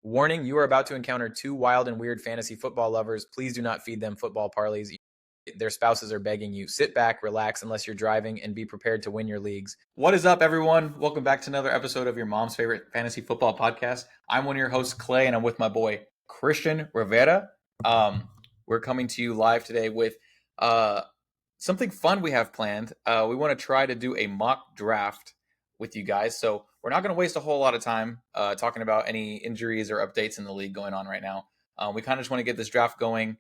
Warning, you are about to encounter two wild and weird fantasy football lovers. Please do not feed them football parlays. Their spouses are begging you. Sit back, relax unless you're driving, and be prepared to win your leagues. What is up, everyone? Welcome back to another episode of your mom's favorite fantasy football podcast. I'm one of your hosts, Clay, and I'm with my boy, Christian Rivera. We're coming to you live today with something fun we have planned. We want to try to do a mock draft with you guys. So we're not going to waste a whole lot of time talking about any injuries or updates in the league going on right now. We kind of just want to get this draft going.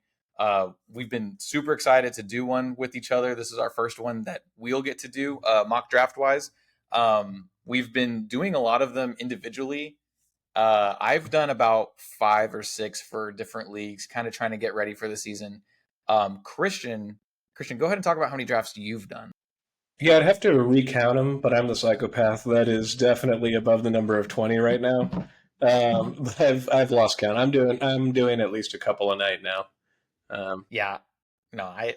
We've been super excited to do one with each other. This is our first one that we'll get to do mock draft wise. We've been doing a lot of them individually. I've done about 5 or 6 for different leagues, kind of trying to get ready for the season. Christian, go ahead and talk about how many drafts you've done. Yeah, I'd have to recount them, but I'm the psychopath that is definitely above the number of 20 right now. But I've lost count. I'm doing at least a couple a night now. Yeah, no, I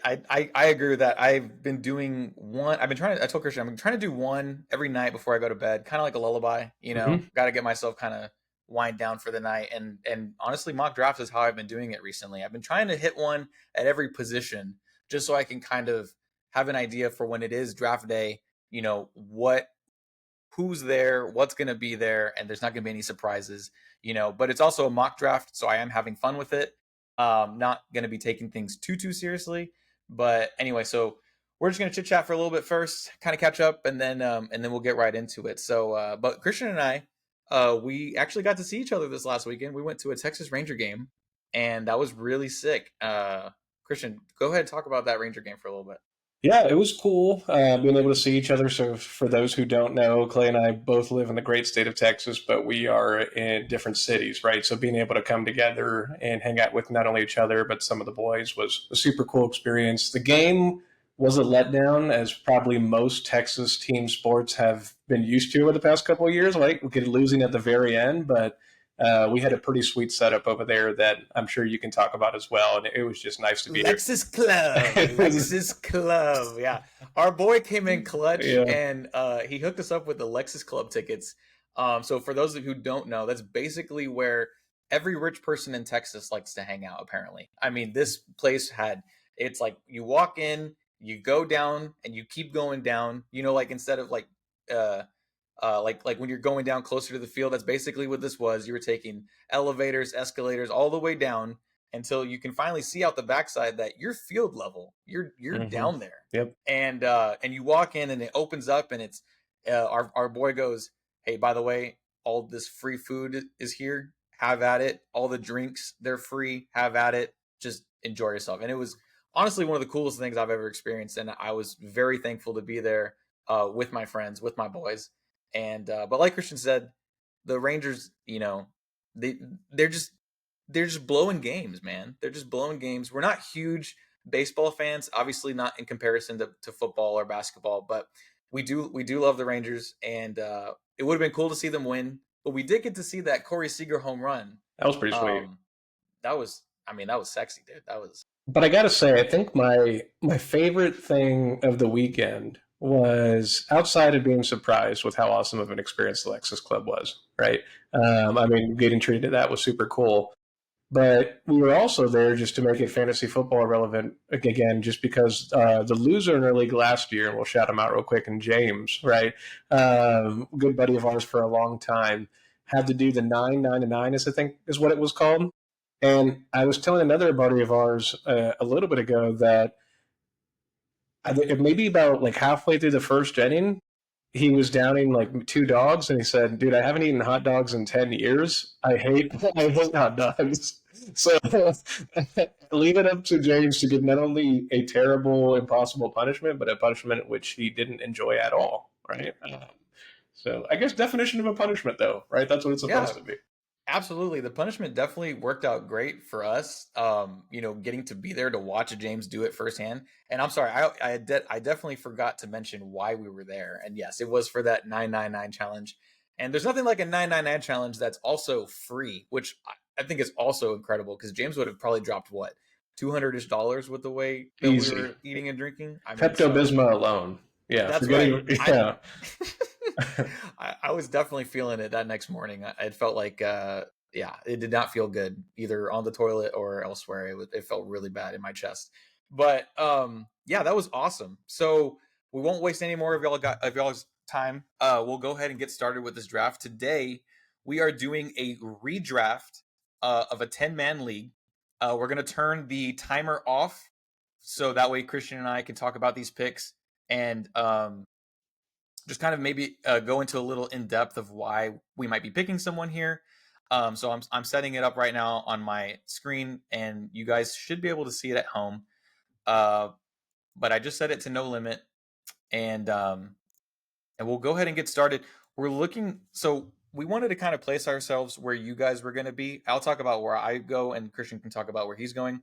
agree with that. I've been doing one. I told Christian I'm trying to do one every night before I go to bed, kind of like a lullaby. Mhm. Got to get myself kind of wind down for the night. And honestly, mock drafts is how I've been doing it recently. I've been trying to hit one at every position just so I can kind of have an idea for when it is draft day. Who's there, what's going to be there, and there's not going to be any surprises. But it's also a mock draft, so I am having fun with it. Not going to be taking things too seriously. But anyway, so we're just going to chit chat for a little bit first, kind of catch up, and then we'll get right into it. So, but Christian and I, we actually got to see each other this last weekend. We went to a Texas Ranger game, and that was really sick. Christian, go ahead and talk about that Ranger game for a little bit. Yeah, it was cool being able to see each other. So, for those who don't know, Clay and I both live in the great state of Texas, but we are in different cities, right? So, being able to come together and hang out with not only each other, but some of the boys was a super cool experience. The game was a letdown, as probably most Texas team sports have been used to over the past couple of years, right? We could losing at the very end, but we had a pretty sweet setup over there that I'm sure you can talk about as well. And it was just nice to be Lexus Club. Yeah. Our boy came in clutch Yeah. and he hooked us up with the Lexus Club tickets. So for those of you who don't know, that's basically where every rich person in Texas likes to hang out, apparently. I mean, this place it's like you walk in, you go down, and you keep going down. Like instead of like when you're going down closer to the field, that's basically what this was. You were taking elevators, escalators, all the way down until you can finally see out the backside that you're field level. You're down there. Yep. And you walk in and it opens up and it's our boy goes, "Hey, by the way, all this free food is here. Have at it. All the drinks, they're free. Have at it. Just enjoy yourself." And it was honestly one of the coolest things I've ever experienced, and I was very thankful to be there with my friends, with my boys. And but like Christian said, the Rangers, they they're just they're just blowing games, man. They're just blowing games. We're not huge baseball fans, obviously not in comparison to football or basketball, but we do love the Rangers, and it would have been cool to see them win. But we did get to see that Corey Seager home run. That was pretty sweet. That was sexy, dude. That was. But I got to say, I think my favorite thing of the weekend was outside of being surprised with how awesome of an experience the Lexus Club was, right? I mean, getting treated to that was super cool. But we were also there just to make it fantasy football relevant again, just because the loser in our league last year, and we'll shout him out real quick, and James, right? Good buddy of ours for a long time, had to do the 9 is I think is what it was called. And I was telling another buddy of ours a little bit ago that maybe about like halfway through the first inning, he was downing like 2 dogs, and he said, "Dude, I haven't eaten hot dogs in 10 years. I hate hot dogs." So leave it up to James to give not only a terrible, impossible punishment, but a punishment which he didn't enjoy at all, right? So I guess definition of a punishment, though, right? That's what it's Yeah, supposed to be. absolutely. The punishment definitely worked out great for us. Getting to be there to watch James do it firsthand. And I'm sorry, I definitely forgot to mention why we were there. And yes, it was for that 999 challenge. And there's nothing like a 999 challenge that's also free, which I think is also incredible because James would have probably dropped what, $200-ish with the way that we Easy. were eating and drinking. I mean, Pepto so Bismol alone. Yeah, that's right. forgetting. Yeah. I was definitely feeling it that next morning. It felt like yeah, it did not feel good either on the toilet or elsewhere. It felt really bad in my chest. But yeah, that was awesome. So we won't waste any more of y'all's time. We'll go ahead and get started with this draft. Today we are doing a redraft of a 10-man league. We're gonna turn the timer off so that way Christian and I can talk about these picks and just kind of maybe go into a little in depth of why we might be picking someone here. So I'm setting it up right now on my screen, and you guys should be able to see it at home. Uh, but I just set it to no limit, and we'll go ahead and get started. We're looking, so we wanted to kind of place ourselves where you guys were going to be. I'll talk about where I go, and Christian can talk about where he's going.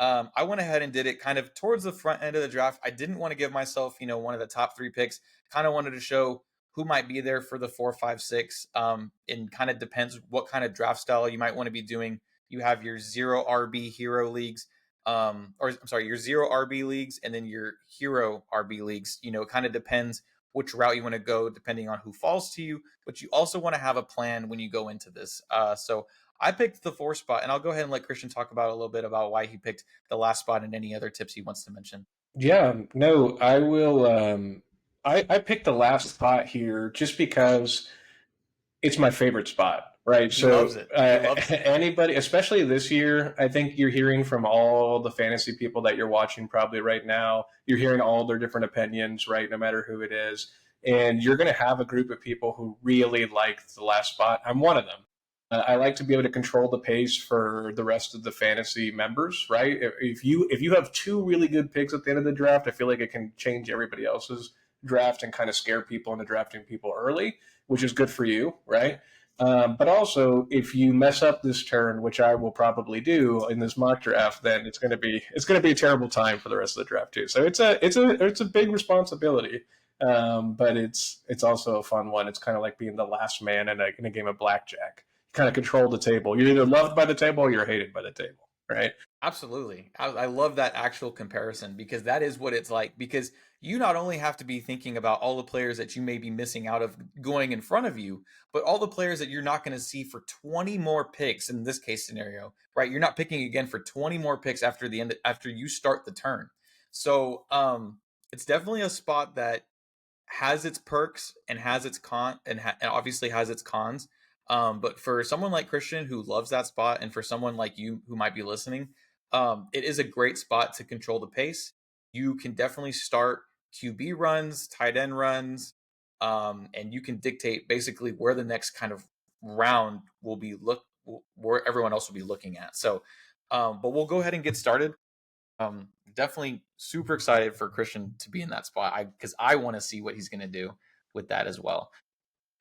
I went ahead and did it kind of towards the front end of the draft. I didn't want to give myself, one of the top three picks. Kind of wanted to show who might be there for the 4, 5, 6. And kind of depends what kind of draft style you might want to be doing. You have your 0 RB hero leagues, or I'm sorry, your 0 RB leagues, and then your hero RB leagues. It kind of depends which route you want to go depending on who falls to you, but you also want to have a plan when you go into this. So I picked the 4 spot, and I'll go ahead and let Christian talk about a little bit about why he picked the last spot and any other tips he wants to mention. Yeah, no, I will. I picked the last spot here just because it's my favorite spot, right? He loves So it. He loves it. anybody, especially this year, I think you're hearing from all the fantasy people that you're watching probably right now. You're hearing all their different opinions, right? No matter who it is, and you're going to have a group of people who really like the last spot. I'm one of them. I like to be able to control the pace for the rest of the fantasy members, right? If you have two really good picks at the end of the draft, I feel like it can change everybody else's draft and kind of scare people into drafting people early, which is good for you, right? But also, if you mess up this turn, which I will probably do in this mock draft, then it's gonna be a terrible time for the rest of the draft too. So it's a big responsibility, but it's also a fun one. It's kind of like being the last man in a game of blackjack. You kind of control the table. You're either loved by the table or you're hated by the table, right? Absolutely. I love that actual comparison because that is what it's like. Because you not only have to be thinking about all the players that you may be missing out of going in front of you, but all the players that you're not going to see for 20 more picks in this case scenario, right? You're not picking again for 20 more picks after the end, after you start the turn. So it's definitely a spot that has its perks and has its and obviously has its cons. But for someone like Christian who loves that spot, and for someone like you who might be listening, it is a great spot to control the pace. You can definitely start QB runs, tight end runs, and you can dictate basically where the next kind of round will be where everyone else will be looking at. So, but we'll go ahead and get started. Definitely super excited for Christian to be in that spot. Because I want to see what he's going to do with that as well.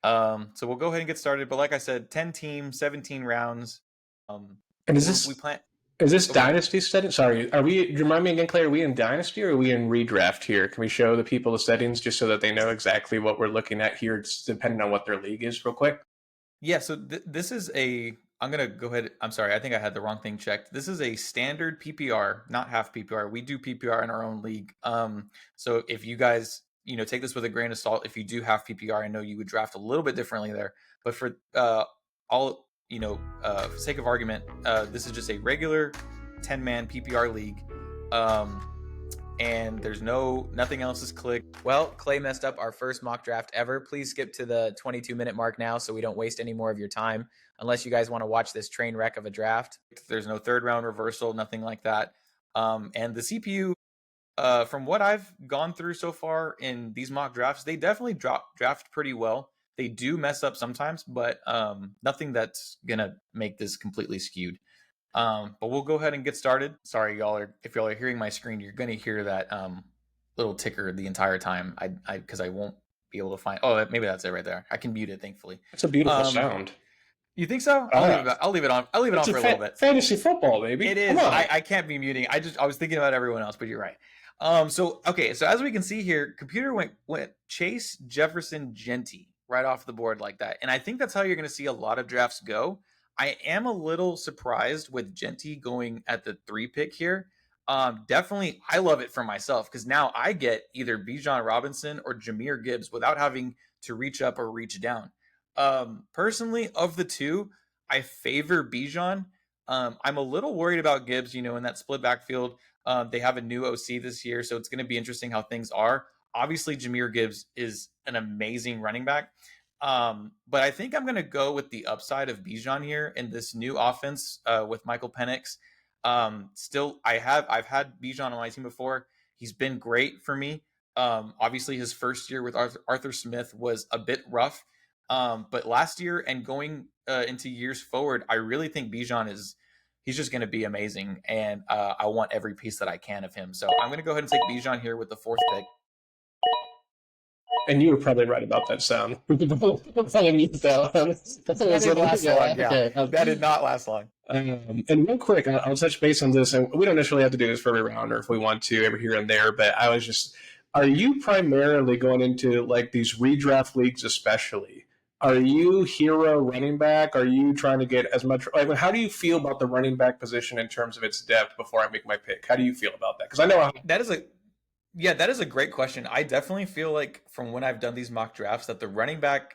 So we'll go ahead and get started. But like I said, 10 teams, 17 rounds. And is We this plan. is this Go ahead. dynasty setting? Sorry, are we? Remind me again, Clay. Are we in dynasty or are we in redraft here? Can we show the people the settings just so that they know exactly what we're looking at here, it's depending on what their league is, real quick? Yeah. So this is a. I'm gonna go ahead. I'm sorry. I think I had the wrong thing checked. This is a standard PPR, not half PPR. We do PPR in our own league. So if you guys, take this with a grain of salt. If you do have PPR, I know you would draft a little bit differently there. But for all for sake of argument, this is just a regular 10-man PPR league. And there's nothing else is clicked. Well, Clay messed up our first mock draft ever. Please skip to the 22-minute mark now so we don't waste any more of your time, unless you guys want to watch this train wreck of a draft. There's no third round reversal, nothing like that. And the CPU, from what I've gone through so far in these mock drafts, they definitely draft pretty well. They do mess up sometimes, but nothing that's gonna make this completely skewed. But we'll go ahead and get started. Sorry, if y'all are hearing my screen, you're gonna hear that little ticker the entire time. Because I won't be able to find. Oh, maybe that's it right there. I can mute it, thankfully. It's a beautiful Um, sound. you think so? Ah, I'll leave it on. I'll leave it it's on a for a little bit. fantasy football, baby. It Come is. on. I can't be muting. I was thinking about everyone else, but you're right. So okay. So as we can see here, computer went Chase Jefferson Genty right off the board like that, and I think that's how you're going to see a lot of drafts go. I am a little surprised with Genty going at the 3 pick here. Definitely, I love it for myself because now I get either Bijan Robinson or Jameer Gibbs without having to reach up or reach down. Personally, of the two, I favor Bijan. I'm a little worried about Gibbs, in that split backfield. They have a new OC this year, so it's going to be interesting how things are. Obviously, Jahmyr Gibbs is an amazing running back. But I think I'm going to go with the upside of Bijan here in this new offense with Michael Penix. Still, I've had Bijan on my team before. He's been great for me. Obviously, his first year with Arthur Smith was a bit rough. But last year and going into years forward, I really think Bijan he's just going to be amazing, and I want every piece that I can of him. So I'm going to go ahead and take Bijan here with the fourth pick. And you were probably right about that sound. That didn't last long. Yeah, okay. That did not last long. And real quick, I'll touch base on this, and we don't necessarily have to do this for every round, or if we want to, every here and there. But I was just, are you primarily going into like these redraft leagues, especially? Are you hero running back? Are you trying to get as much? I mean, how do you feel about the running back position in terms of its depth before I make my pick? How do you feel about that? Because I know that is a great question. I definitely feel like from when I've done these mock drafts that the running back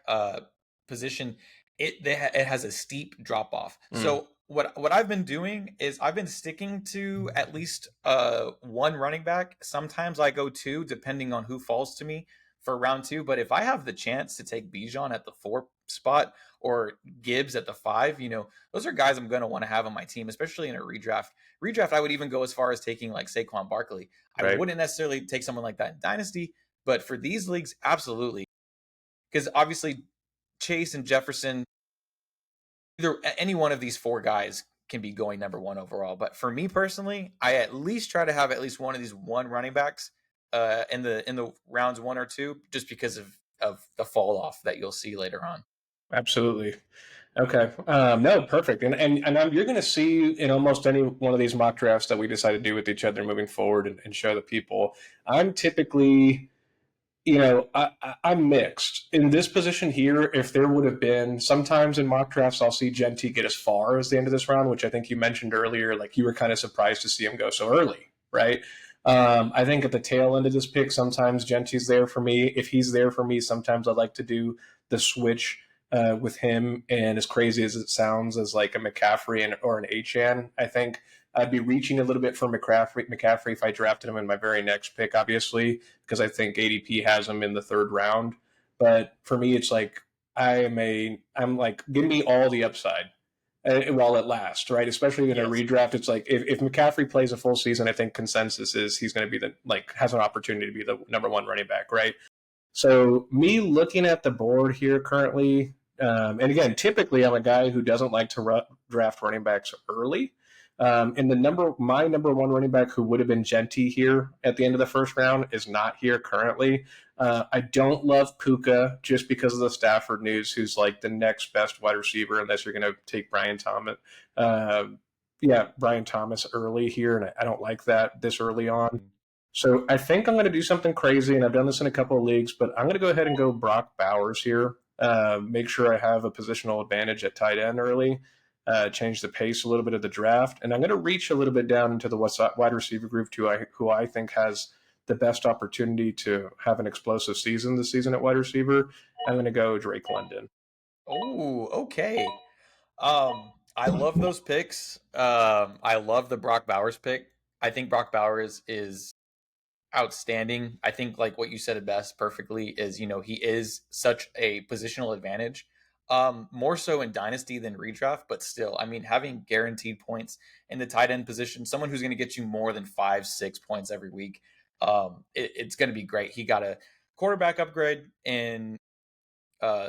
position it has a steep drop off. So what I've been doing is I've been sticking to at least one running back. Sometimes I go two, depending on who falls to me for round two. But if I have the chance to take Bijan at the 4 spot or Gibbs at the 5, those are guys I'm going to want to have on my team, especially in a redraft. Redraft, I would even go as far as taking like Saquon Barkley. I wouldn't necessarily take someone like that in Dynasty, but for these leagues, absolutely. Because obviously, Chase and Jefferson, either any one of these 4 guys can be going number 1 overall. But for me personally, I at least try to have at least one of these one running backs in the rounds 1 or 2, just because of the fall off that you'll see later on. Absolutely. Okay. No, perfect. And you're going to see in almost any one of these mock drafts that we decide to do with each other moving forward and show the people. I'm typically, I'm mixed in this position here. If there would have been sometimes in mock drafts, I'll see Genty get as far as the end of this round, which I think you mentioned earlier. Like you were kind of surprised to see him go so early, right? I think at the tail end of this pick, sometimes Genty's there for me. If he's there for me, sometimes I like to do the switch with him. And as crazy as it sounds, as like a McCaffrey or an Achane, I think I'd be reaching a little bit for McCaffrey if I drafted him in my very next pick, obviously, because I think ADP has him in the 3rd round. But for me, it's like I'm like, give me all the upside while it lasts, right? Especially in a redraft, it's like if McCaffrey plays a full season, I think consensus is he's going to be has an opportunity to be the number 1 running back, right? So me looking at the board here currently, and again, typically I'm a guy who doesn't like to draft running backs early. And my number 1 running back, who would have been Genty here at the end of the 1st round, is not here currently. I don't love Puka just because of the Stafford news, who's like the next best wide receiver, unless you're going to take Brian Thomas. Brian Thomas early here, and I don't like that this early on. So I think I'm going to do something crazy, and I've done this in a couple of leagues, but I'm going to go ahead and go Brock Bowers here. Make sure I have a positional advantage at tight end early. Change the pace a little bit of the draft, and I'm going to reach a little bit down into the wide receiver group who I think has the best opportunity to have an explosive season this season at wide receiver. I'm going to go Drake London. Oh, okay. I love those picks. I love the Brock Bowers pick. I think Brock Bowers is outstanding. I think like what you said best perfectly is, he is such a positional advantage. More so in dynasty than redraft, but still, I mean, having guaranteed points in the tight end position, someone who's going to get you more than 5-6 points every week, it's going to be great. He got a quarterback upgrade in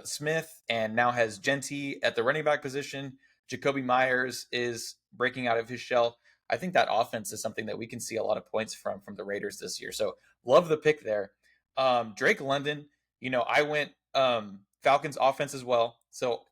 Smith, and now has Genty at the running back position. Jacoby Myers is breaking out of his shell. I think that offense is something that we can see a lot of points from the Raiders this year. So love the pick there. Drake London, I went Falcons offense as well, so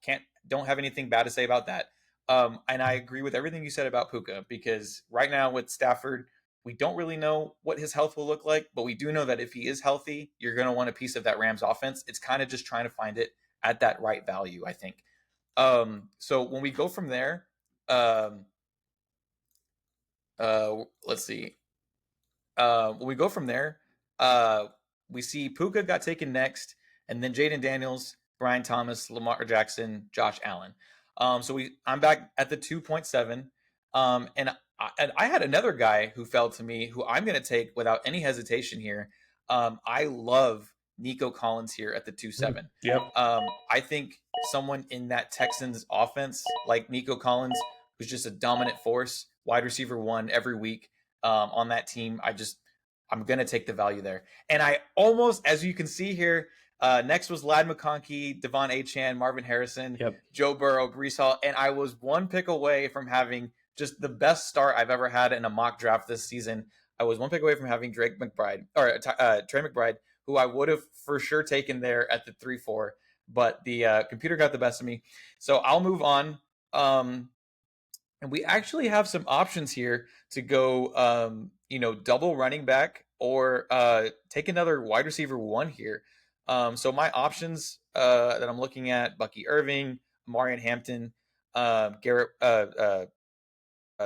don't have anything bad to say about that. And I agree with everything you said about Puka, because right now with Stafford, we don't really know what his health will look like, but we do know that if he is healthy, you're going to want a piece of that Rams offense. It's kind of just trying to find it at that right value, I think. So when we go from there, let's see. When we go from there, we see Puka got taken next, and then Jaden Daniels, Brian Thomas, Lamar Jackson, Josh Allen. I'm back at the 2.7. And I had another guy who fell to me who I'm going to take without any hesitation here. I love Nico Collins here at the 2.7. Yep. I think someone in that Texans offense like Nico Collins, who's just a dominant force, wide receiver one every week on that team. I'm going to take the value there. And I almost, as you can see here, next was Lad McConkey, Devon Achane, Marvin Harrison, Yep. Joe Burrow, Brees Hall, and I was one pick away from having just the best start I've ever had in a mock draft this season. I was one pick away from having Trey McBride, who I would have for sure taken there at the 3-4, but the computer got the best of me. So I'll move on. And we actually have some options here to go, double running back or take another wide receiver one here. So my options that I'm looking at: Bucky Irving, Marion Hampton, Garrett,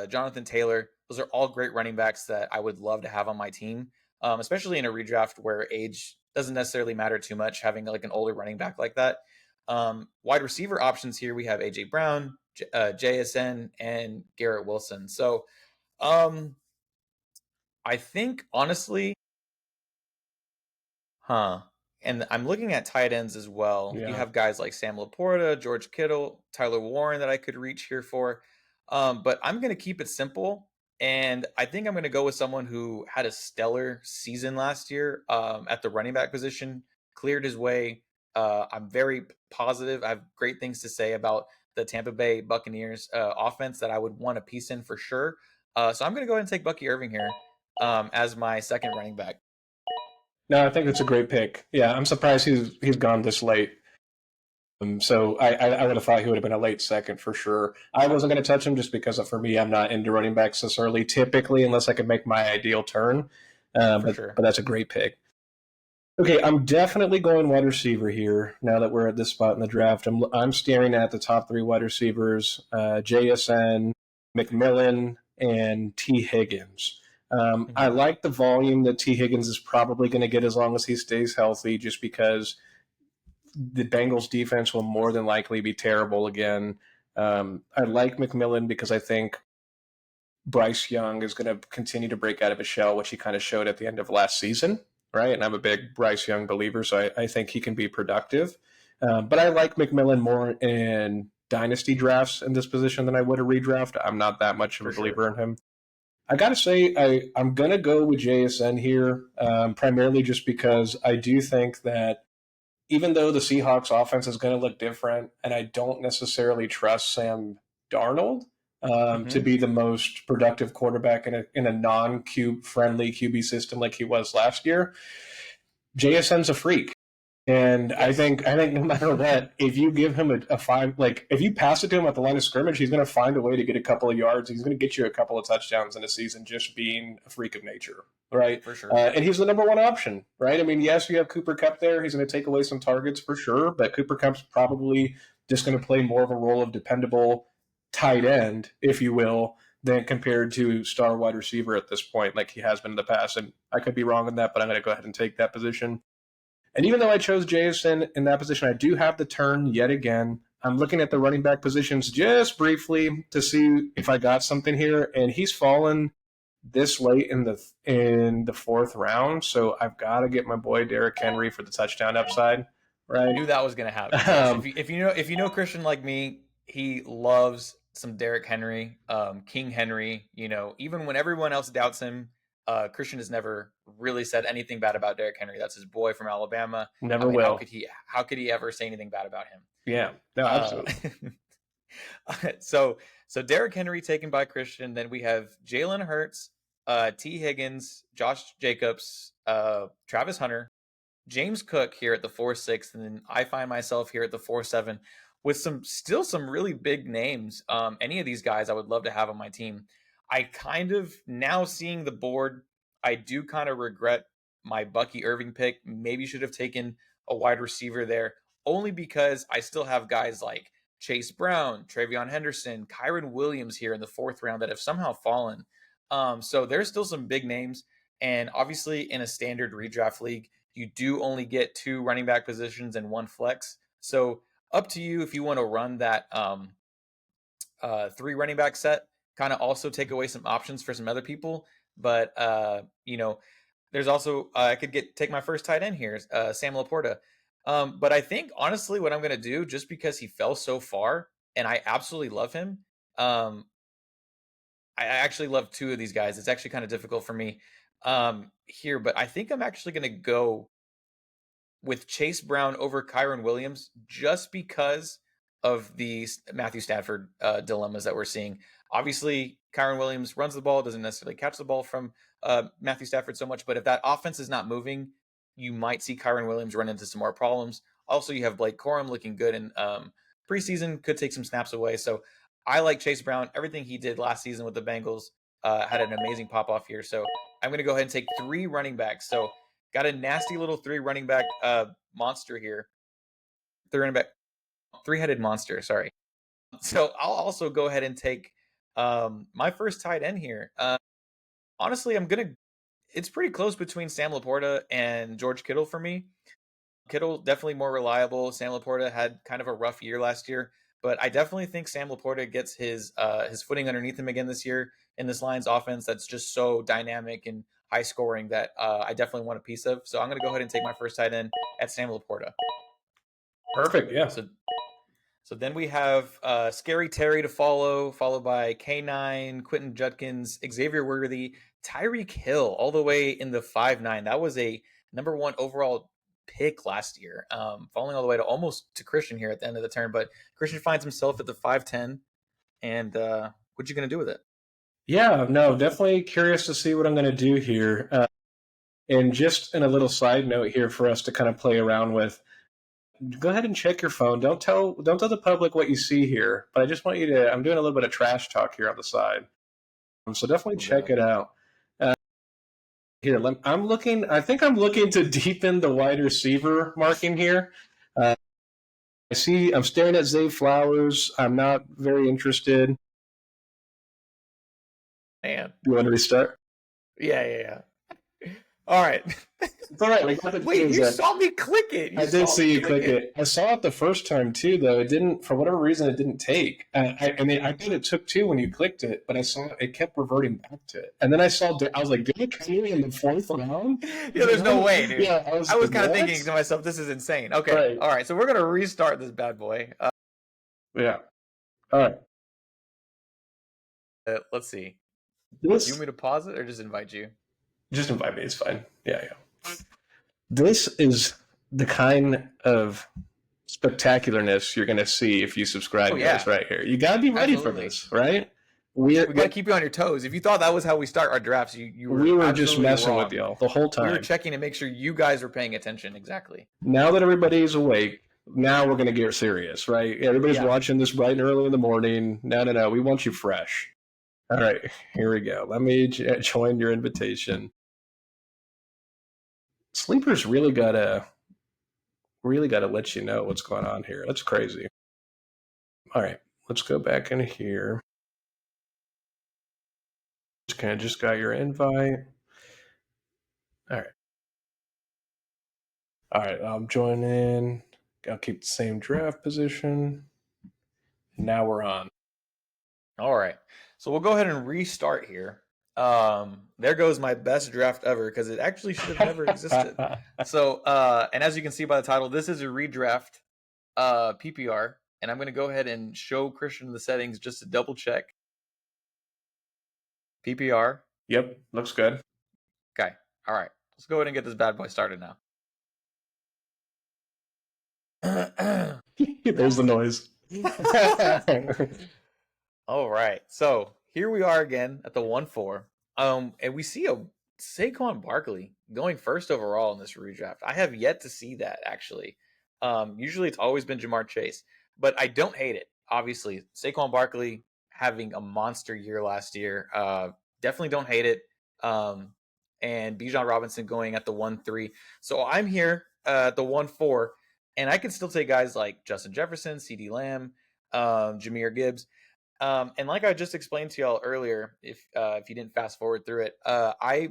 Jonathan Taylor. Those are all great running backs that I would love to have on my team, especially in a redraft where age doesn't necessarily matter too much. Having like an older running back like that. Wide receiver options here, we have AJ Brown, JSN, and Garrett Wilson. So I think honestly, and I'm looking at tight ends as well. You Yeah. have guys like Sam Laporta, George Kittle, Tyler Warren that I could reach here for. But I'm going to keep it simple. And I think I'm going to go with someone who had a stellar season last year at the running back position, cleared his way. I'm very positive. I have great things to say about the Tampa Bay Buccaneers offense that I would want a piece in for sure. So I'm going to go ahead and take Bucky Irving here as my second running back. No, I think that's a great pick. Yeah, I'm surprised he's gone this late. So I would have thought he would have been a late second for sure. I wasn't going to touch him just because for me, I'm not into running backs this early typically, unless I could make my ideal turn. For sure. But that's a great pick. Okay, I'm definitely going wide receiver here. Now that we're at this spot in the draft, I'm staring at the top three wide receivers: JSN, McMillan, and T. Higgins. I like the volume that T. Higgins is probably going to get as long as he stays healthy, just because the Bengals defense will more than likely be terrible again. I like McMillan because I think Bryce Young is going to continue to break out of his shell, which he kind of showed at the end of last season, right? And I'm a big Bryce Young believer, so I think he can be productive. But I like McMillan more in dynasty drafts in this position than I would a redraft. I'm not that much of a believer in him. I got to say, I'm going to go with JSN here, primarily just because I do think that even though the Seahawks offense is going to look different, and I don't necessarily trust Sam Darnold to be the most productive quarterback in a non-QB friendly QB system like he was last year, JSN's a freak. And yes. I think no matter what, if you give him a five, like if you pass it to him at the line of scrimmage, he's going to find a way to get a couple of yards. He's going to get you a couple of touchdowns in a season, just being a freak of nature, right? For sure. And he's the number one option, right? I mean, yes, you have Cooper Kupp there. He's going to take away some targets for sure, but Cooper Kupp's probably just going to play more of a role of dependable tight end, if you will, than compared to star wide receiver at this point, like he has been in the past. And I could be wrong on that, but I'm going to go ahead and take that position. And even though I chose JSN in that position, I do have the turn yet again. I'm looking at the running back positions just briefly to see if I got something here, and he's fallen this late in the fourth round, so I've got to get my boy Derrick Henry for the touchdown upside. Right? I knew that was going to happen. Yes. If you know Christian like me, he loves some Derrick Henry, King Henry. Even when everyone else doubts him. Christian has never really said anything bad about Derrick Henry. That's his boy from Alabama. Never will. How could he ever say anything bad about him? Yeah, no, absolutely. So Derrick Henry taken by Christian. Then we have Jalen Hurts, T. Higgins, Josh Jacobs, Travis Hunter, James Cook here at the 4-6, and then I find myself here at the 4-7 with some really big names. Any of these guys I would love to have on my team. I kind of, now seeing the board, I do kind of regret my Bucky Irving pick. Maybe should have taken a wide receiver there, only because I still have guys like Chase Brown, Travion Henderson, Kyron Williams here in the fourth round that have somehow fallen. So there's still some big names. And obviously in a standard redraft league, you do only get 2 running back positions and 1 flex. So up to you if you want to run that three running back set, kind of also take away some options for some other people. But there's also I could take my first tight end here, Sam Laporta. But I think honestly, what I'm going to do, just because he fell so far, and I absolutely love him. I actually love two of these guys. It's actually kind of difficult for me here, but I think I'm actually going to go with Chase Brown over Kyron Williams just because of the Matthew Stafford dilemmas that we're seeing. Obviously, Kyron Williams runs the ball, doesn't necessarily catch the ball from Matthew Stafford so much, but if that offense is not moving, you might see Kyron Williams run into some more problems. Also, you have Blake Corum looking good in preseason, could take some snaps away. So I like Chase Brown. Everything he did last season with the Bengals had an amazing pop-off here. So I'm going to go ahead and take three running backs. So got a nasty little three running back monster here. Three-headed monster, sorry. So I'll also go ahead and take my first tight end here. Honestly, it's pretty close between Sam Laporta and George Kittle for me. Kittle definitely more reliable. Sam Laporta had kind of a rough year last year, but I definitely think Sam Laporta gets his footing underneath him again this year in this Lions offense that's just so dynamic and high scoring that I definitely want a piece of. So I'm going to go ahead and take my first tight end at Sam Laporta. Perfect. Yeah. So then we have Scary Terry to follow, followed by K9, Quentin Judkins, Xavier Worthy, Tyreek Hill, all the way in the 5'9". That was a number one overall pick last year, falling all the way to almost to Christian here at the end of the turn. But Christian finds himself at the 5'10". And what you going to do with it? Yeah, no, definitely curious to see what I'm going to do here. And just in a little side note here for us to kind of play around with, go ahead and check your phone. Don't tell the public what you see here, but I just want you to. I'm doing a little bit of trash talk here on the side, so definitely check it out. Here, I'm looking. I think I'm looking to deepen the wide receiver marking here. I'm staring at Zay Flowers. I'm not very interested. Man, you want to restart? Yeah. All right. It's all right. We got Wait, you saw me click it. I did see you click it. I saw it the first time too, though. It didn't, for whatever reason, it didn't take. I thought it took two when you clicked it, but I saw it kept reverting back to it. And then I was like, did it come in the fourth round? Yeah, there's no way, dude. Yeah, I was kind of thinking to myself, this is insane. Okay, right. All right. So we're gonna restart this bad boy. Yeah. All right. Let's see. Do you want me to pause it or just invite you? Just invite me. It's fine. Yeah. This is the kind of spectacularness you're going to see if you subscribe to us right here. You got to be ready for this, right? We got to keep you on your toes. If you thought that was how we start our drafts, we were just messing with y'all the whole time. We were checking to make sure you guys were paying attention. Exactly. Now that everybody's awake, now we're going to get serious, right? Everybody's watching this bright and early in the morning. No. We want you fresh. All right, here we go. Let me join your invitation. Sleepers really gotta let you know what's going on here. That's crazy. All right, let's go back in here. Just got your invite. All right. I'm joining. I'll keep the same draft position. Now we're on. All right, so we'll go ahead and restart here. There goes my best draft ever because it actually should have never existed. So, and as you can see by the title, this is a redraft PPR, and I'm going to go ahead and show Christian the settings just to double check. PPR. Yep, looks good. Okay, all right. Let's go ahead and get this bad boy started now. There's the noise. All right, so here we are again at the 1-4. And we see a Saquon Barkley going first overall in this redraft. I have yet to see that, actually. Usually it's always been Jamar Chase, but I don't hate it. Obviously, Saquon Barkley having a monster year last year. Definitely don't hate it. And Bijan Robinson going at the 1-3. So I'm here at the 1-4, and I can still take guys like Justin Jefferson, CeeDee Lamb, Jahmyr Gibbs. And like I just explained to y'all earlier, if you didn't fast forward through it, I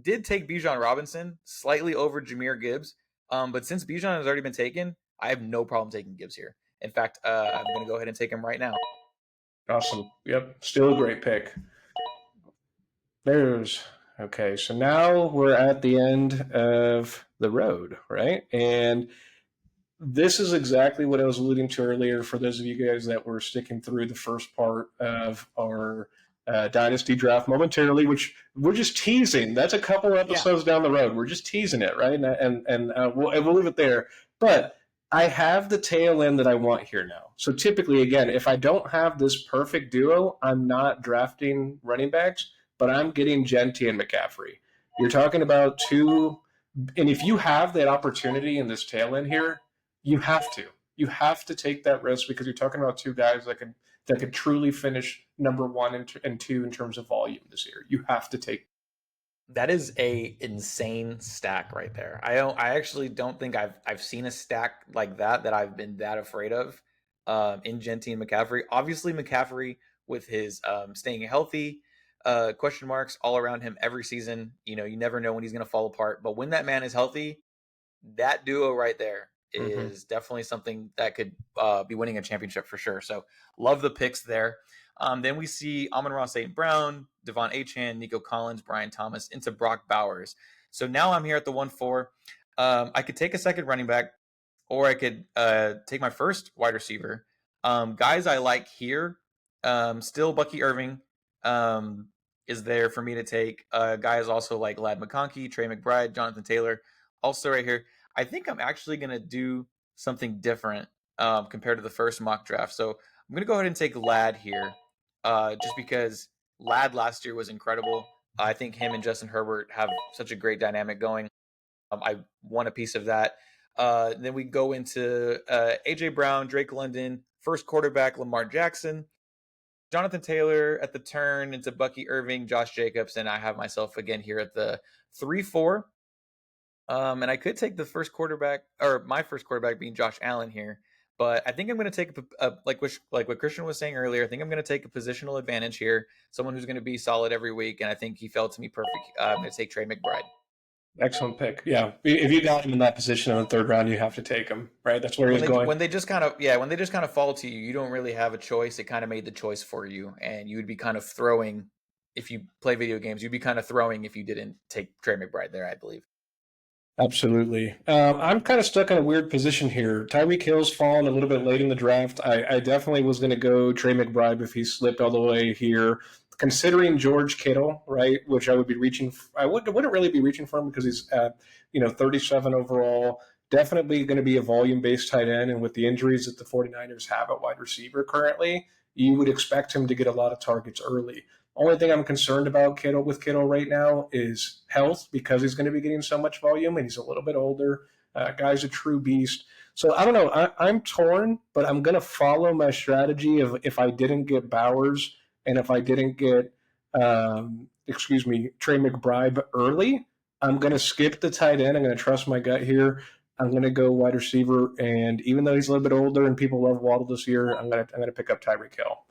did take Bijan Robinson slightly over Jahmyr Gibbs. But since Bijan has already been taken, I have no problem taking Gibbs here. In fact, I'm going to go ahead and take him right now. Awesome. Yep. Still a great pick. There's okay. So now we're at the end of the road, right? And this is exactly what I was alluding to earlier for those of you guys that were sticking through the first part of our dynasty draft momentarily, which we're just teasing. That's a couple Yeah. episodes down the road. We're just teasing it, right? And we'll leave it there. But I have the tail end that I want here now. So typically, again, if I don't have this perfect duo, I'm not drafting running backs, but I'm getting Genti and McCaffrey. You're talking about two, and if you have that opportunity in this tail end here, you have to. You have to take that risk because you're talking about two guys that could truly finish number one and two in terms of volume this year. You have to take. That is a insane stack right there. I actually don't think I've seen a stack like that I've been that afraid of in Genti and McCaffrey. Obviously, McCaffrey with his staying healthy, question marks all around him every season. You know, you never know when he's going to fall apart. But when that man is healthy, that duo right there Mm-hmm. is definitely something that could be winning a championship for sure. So love the picks there. Then we see Amon-Ra St. Brown, Devon Achane, Nico Collins, Brian Thomas into Brock Bowers. So now I'm here at the 1-4. I could take a second running back, or I could take my first wide receiver. Guys I like here, still Bucky Irving is there for me to take. Guys also like Lad McConkey, Trey McBride, Jonathan Taylor, also right here. I think I'm actually going to do something different compared to the first mock draft. So I'm going to go ahead and take Lad here just because Lad last year was incredible. I think him and Justin Herbert have such a great dynamic going. I want a piece of that. Then we go into A.J. Brown, Drake London, first quarterback Lamar Jackson, Jonathan Taylor at the turn into Bucky Irving, Josh Jacobs, and I have myself again here at the 3-4. And I could take the first quarterback, or my first quarterback being Josh Allen here, but I think I'm going to take like what Christian was saying earlier. I think I'm going to take a positional advantage here, someone who's going to be solid every week, and I think he fell to me perfect. I'm going to take Trey McBride. Excellent pick. Yeah, if you got him in that position in the third round, you have to take him. Right, that's where he's going. When they just kind of yeah when they just kind of fall to you, you don't really have a choice. It kind of made the choice for you, and you would be kind of throwing if you play video games. You'd be kind of throwing if you didn't take Trey McBride there, I believe. Absolutely. I'm kind of stuck in a weird position here. Tyreek Hill's fallen a little bit late in the draft. I definitely was going to go Trey McBride if he slipped all the way here. Considering George Kittle, right, which I would be reaching, wouldn't really be reaching for him because he's at 37 overall. Definitely going to be a volume based tight end, and with the injuries that the 49ers have at wide receiver currently, you would expect him to get a lot of targets early. Only thing I'm concerned about Kittle right now is health because he's going to be getting so much volume and he's a little bit older. Guy's a true beast. So I don't know. I'm torn, but I'm going to follow my strategy of if I didn't get Bowers and if I didn't get, Trey McBride early, I'm going to skip the tight end. I'm going to trust my gut here. I'm going to go wide receiver, and even though he's a little bit older and people love Waddle this year, I'm going to pick up Tyreek Hill.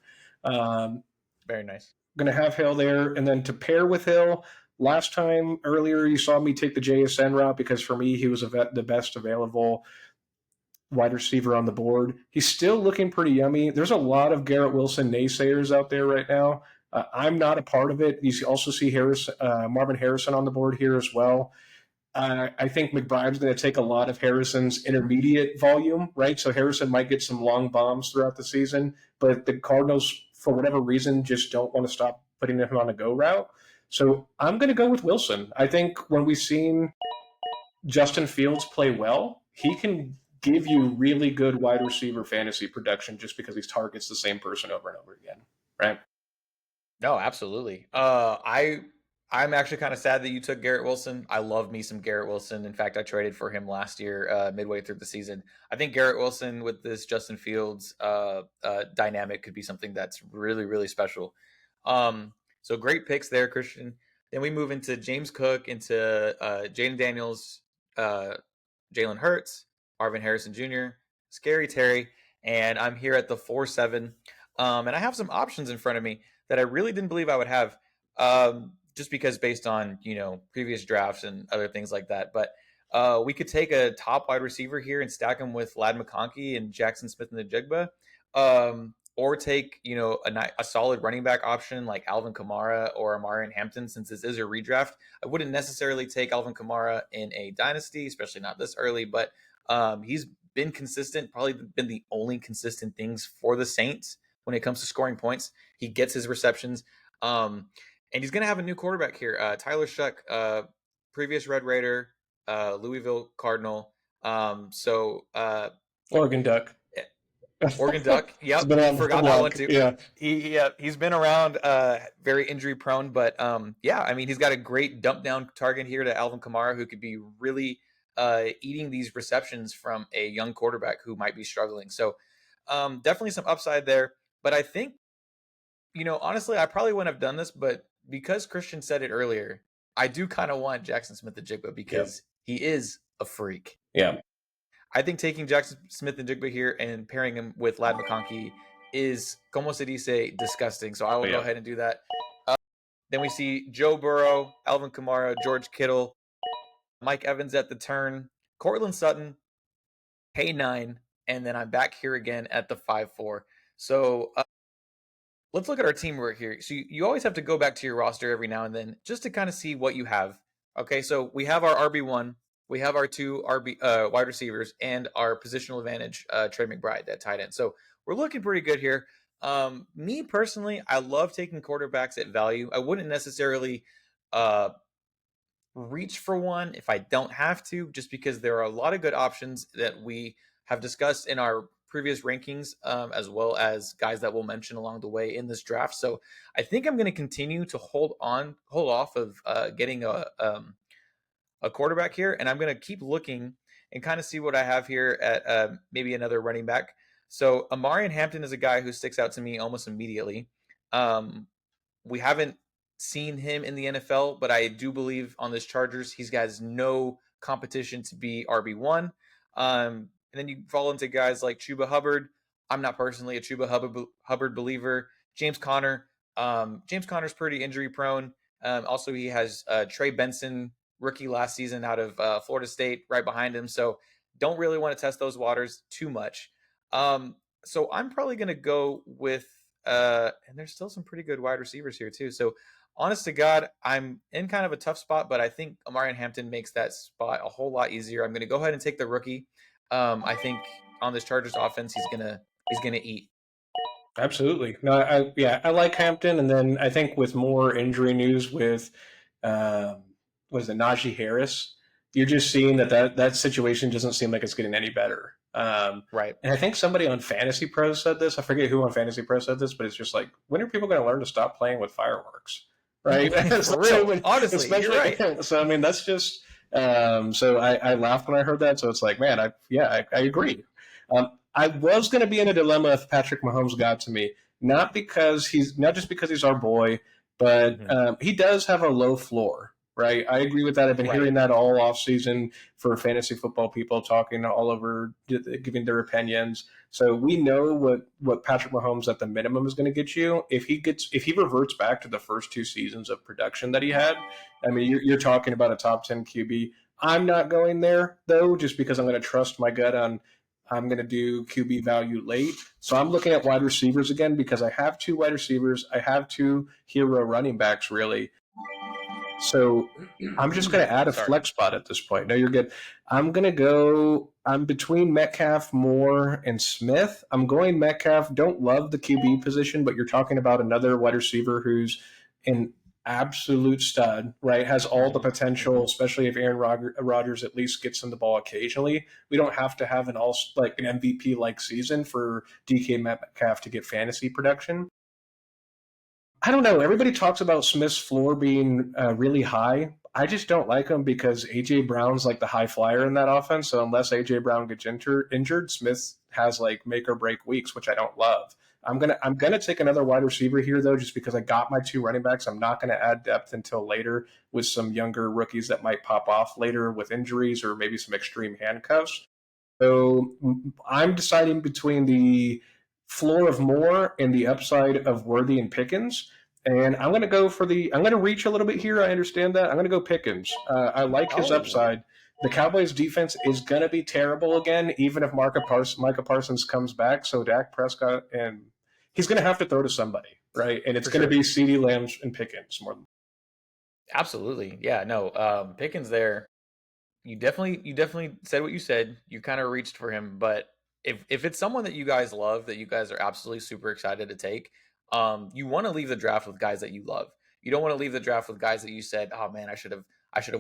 Um, Very nice. Going to have Hill there. And then to pair with Hill, last time earlier you saw me take the JSN route because for me he was the best available wide receiver on the board. He's still looking pretty yummy. There's a lot of Garrett Wilson naysayers out there right now. I'm not a part of it. You also see Marvin Harrison on the board here as well. I think McBride's going to take a lot of Harrison's intermediate volume, right? So Harrison might get some long bombs throughout the season, but the Cardinals, for whatever reason, just don't want to stop putting him on a go route. So I'm going to go with Wilson. I think when we've seen Justin Fields play well, he can give you really good wide receiver fantasy production just because he targets the same person over and over again, right? No, absolutely. I'm actually kind of sad that you took Garrett Wilson. I love me some Garrett Wilson. In fact, I traded for him last year, midway through the season. I think Garrett Wilson with this Justin Fields dynamic could be something that's really, really special. So great picks there, Christian. Then we move into James Cook, into Jaden Daniels, uh, Jalen Hurts, Marvin Harrison Jr., Scary Terry, and I'm here at the 4-7. And I have some options in front of me that I really didn't believe I would have, just because based on previous drafts and other things like that. But we could take a top wide receiver here and stack him with Lad McConkey and Jackson Smith in the Jigba. or take, a solid running back option like Alvin Kamara or Amari Hampton, since this is a redraft. I wouldn't necessarily take Alvin Kamara in a dynasty, especially not this early, but he's been consistent, probably been the only consistent things for the Saints when it comes to scoring points. He gets his receptions. And he's going to have a new quarterback here. Tyler Shuck, previous Red Raider, Louisville Cardinal. Oregon Duck. Oregon Duck. It's Yep, been on the forgot that one block. too. Yeah. He's been around, very injury prone, but he's got a great dump down target here to Alvin Kamara, who could be really eating these receptions from a young quarterback who might be struggling. So definitely some upside there. But I think, honestly, I probably wouldn't have done this, but because Christian said it earlier, I do kind of want Jackson Smith-Njigba because he is a freak. Yeah. I think taking Jackson Smith-Njigba here and pairing him with Lad McConkey is, como se dice, disgusting. So I will go ahead and do that. Then we see Joe Burrow, Alvin Kamara, George Kittle, Mike Evans at the turn, Cortland Sutton, pay 9, and then I'm back here again at the 5-4. So let's look at our team right here. So you always have to go back to your roster every now and then just to kind of see what you have. Okay, so we have our RB1, we have our 2 wide receivers, and our positional advantage, Trey McBride, that tight end. So we're looking pretty good here. Me personally, I love taking quarterbacks at value. I wouldn't necessarily reach for one if I don't have to, just because there are a lot of good options that we have discussed in our previous rankings, as well as guys that we'll mention along the way in this draft. So I think I'm going to continue to hold off of getting a quarterback here, and I'm going to keep looking and kind of see what I have here at maybe another running back. So Amari Hampton is a guy who sticks out to me almost immediately. We haven't seen him in the NFL, but I do believe on this Chargers, he's got no competition to be RB1. And then you fall into guys like Chuba Hubbard. I'm not personally a Chuba Hubbard believer. James Conner. James Conner's pretty injury prone. Also, he has Trey Benson, rookie last season out of Florida State, right behind him. So don't really want to test those waters too much. So I'm probably going to go with, and there's still some pretty good wide receivers here too. So honest to God, I'm in kind of a tough spot, but I think Amari Hampton makes that spot a whole lot easier. I'm going to go ahead and take the rookie. I think on this Chargers offense, he's gonna eat. Absolutely. No, I like Hampton, and then I think with more injury news with was it Najee Harris, you're just seeing that situation doesn't seem like it's getting any better. Right. And I think somebody on Fantasy Pros said this. I forget who on Fantasy Pros said this, but it's just like, when are people going to learn to stop playing with fireworks? Right. For real. Honestly, you're right. So I mean, that's just. So I laughed when I heard that. So it's like, man, I agree. I was going to be in a dilemma if Patrick Mahomes got to me, not just because he's our boy, but he does have a low floor. Right, I agree with that. I've been hearing that all off season for fantasy football people talking all over, giving their opinions. So we know what Patrick Mahomes at the minimum is going to get you. If he reverts back to the first 2 seasons of production that he had, I mean, you're talking about a top 10 QB. I'm not going there though, just because I'm going to trust my gut on. I'm going to do QB value late. So I'm looking at wide receivers again because I have 2 wide receivers. I have 2 hero running backs really. So I'm just going to add a flex spot at this point. No, you're good. I'm between Metcalf, Moore, and Smith. I'm going Metcalf. Don't love the QB position, but you're talking about another wide receiver who's an absolute stud, right? Has all the potential, especially if Aaron Rodgers at least gets him the ball occasionally. We don't have to have an MVP-like season for DK Metcalf to get fantasy production. I don't know. Everybody talks about Smith's floor being really high. I just don't like him because A.J. Brown's like the high flyer in that offense. So unless A.J. Brown gets injured, Smith has like make or break weeks, which I don't love. I'm gonna take another wide receiver here though, just because I got my 2 running backs. I'm not gonna add depth until later with some younger rookies that might pop off later with injuries or maybe some extreme handcuffs. So I'm deciding between the floor of Moore and the upside of Worthy and Pickens. And I'm going to reach a little bit here. I understand that. I'm going to go Pickens. I like his upside. The Cowboys defense is going to be terrible again, even if Micah Parsons comes back. So Dak Prescott and he's going to have to throw to somebody, right? And it's For going to sure. be CeeDee Lamb and Pickens more than. Absolutely. Yeah, no. Pickens there, you definitely said what you said. You kind of reached for him, but if it's someone that you guys love, that you guys are absolutely super excited to take, you want to leave the draft with guys that you love. You don't want to leave the draft with guys that you said, "Oh man, I should have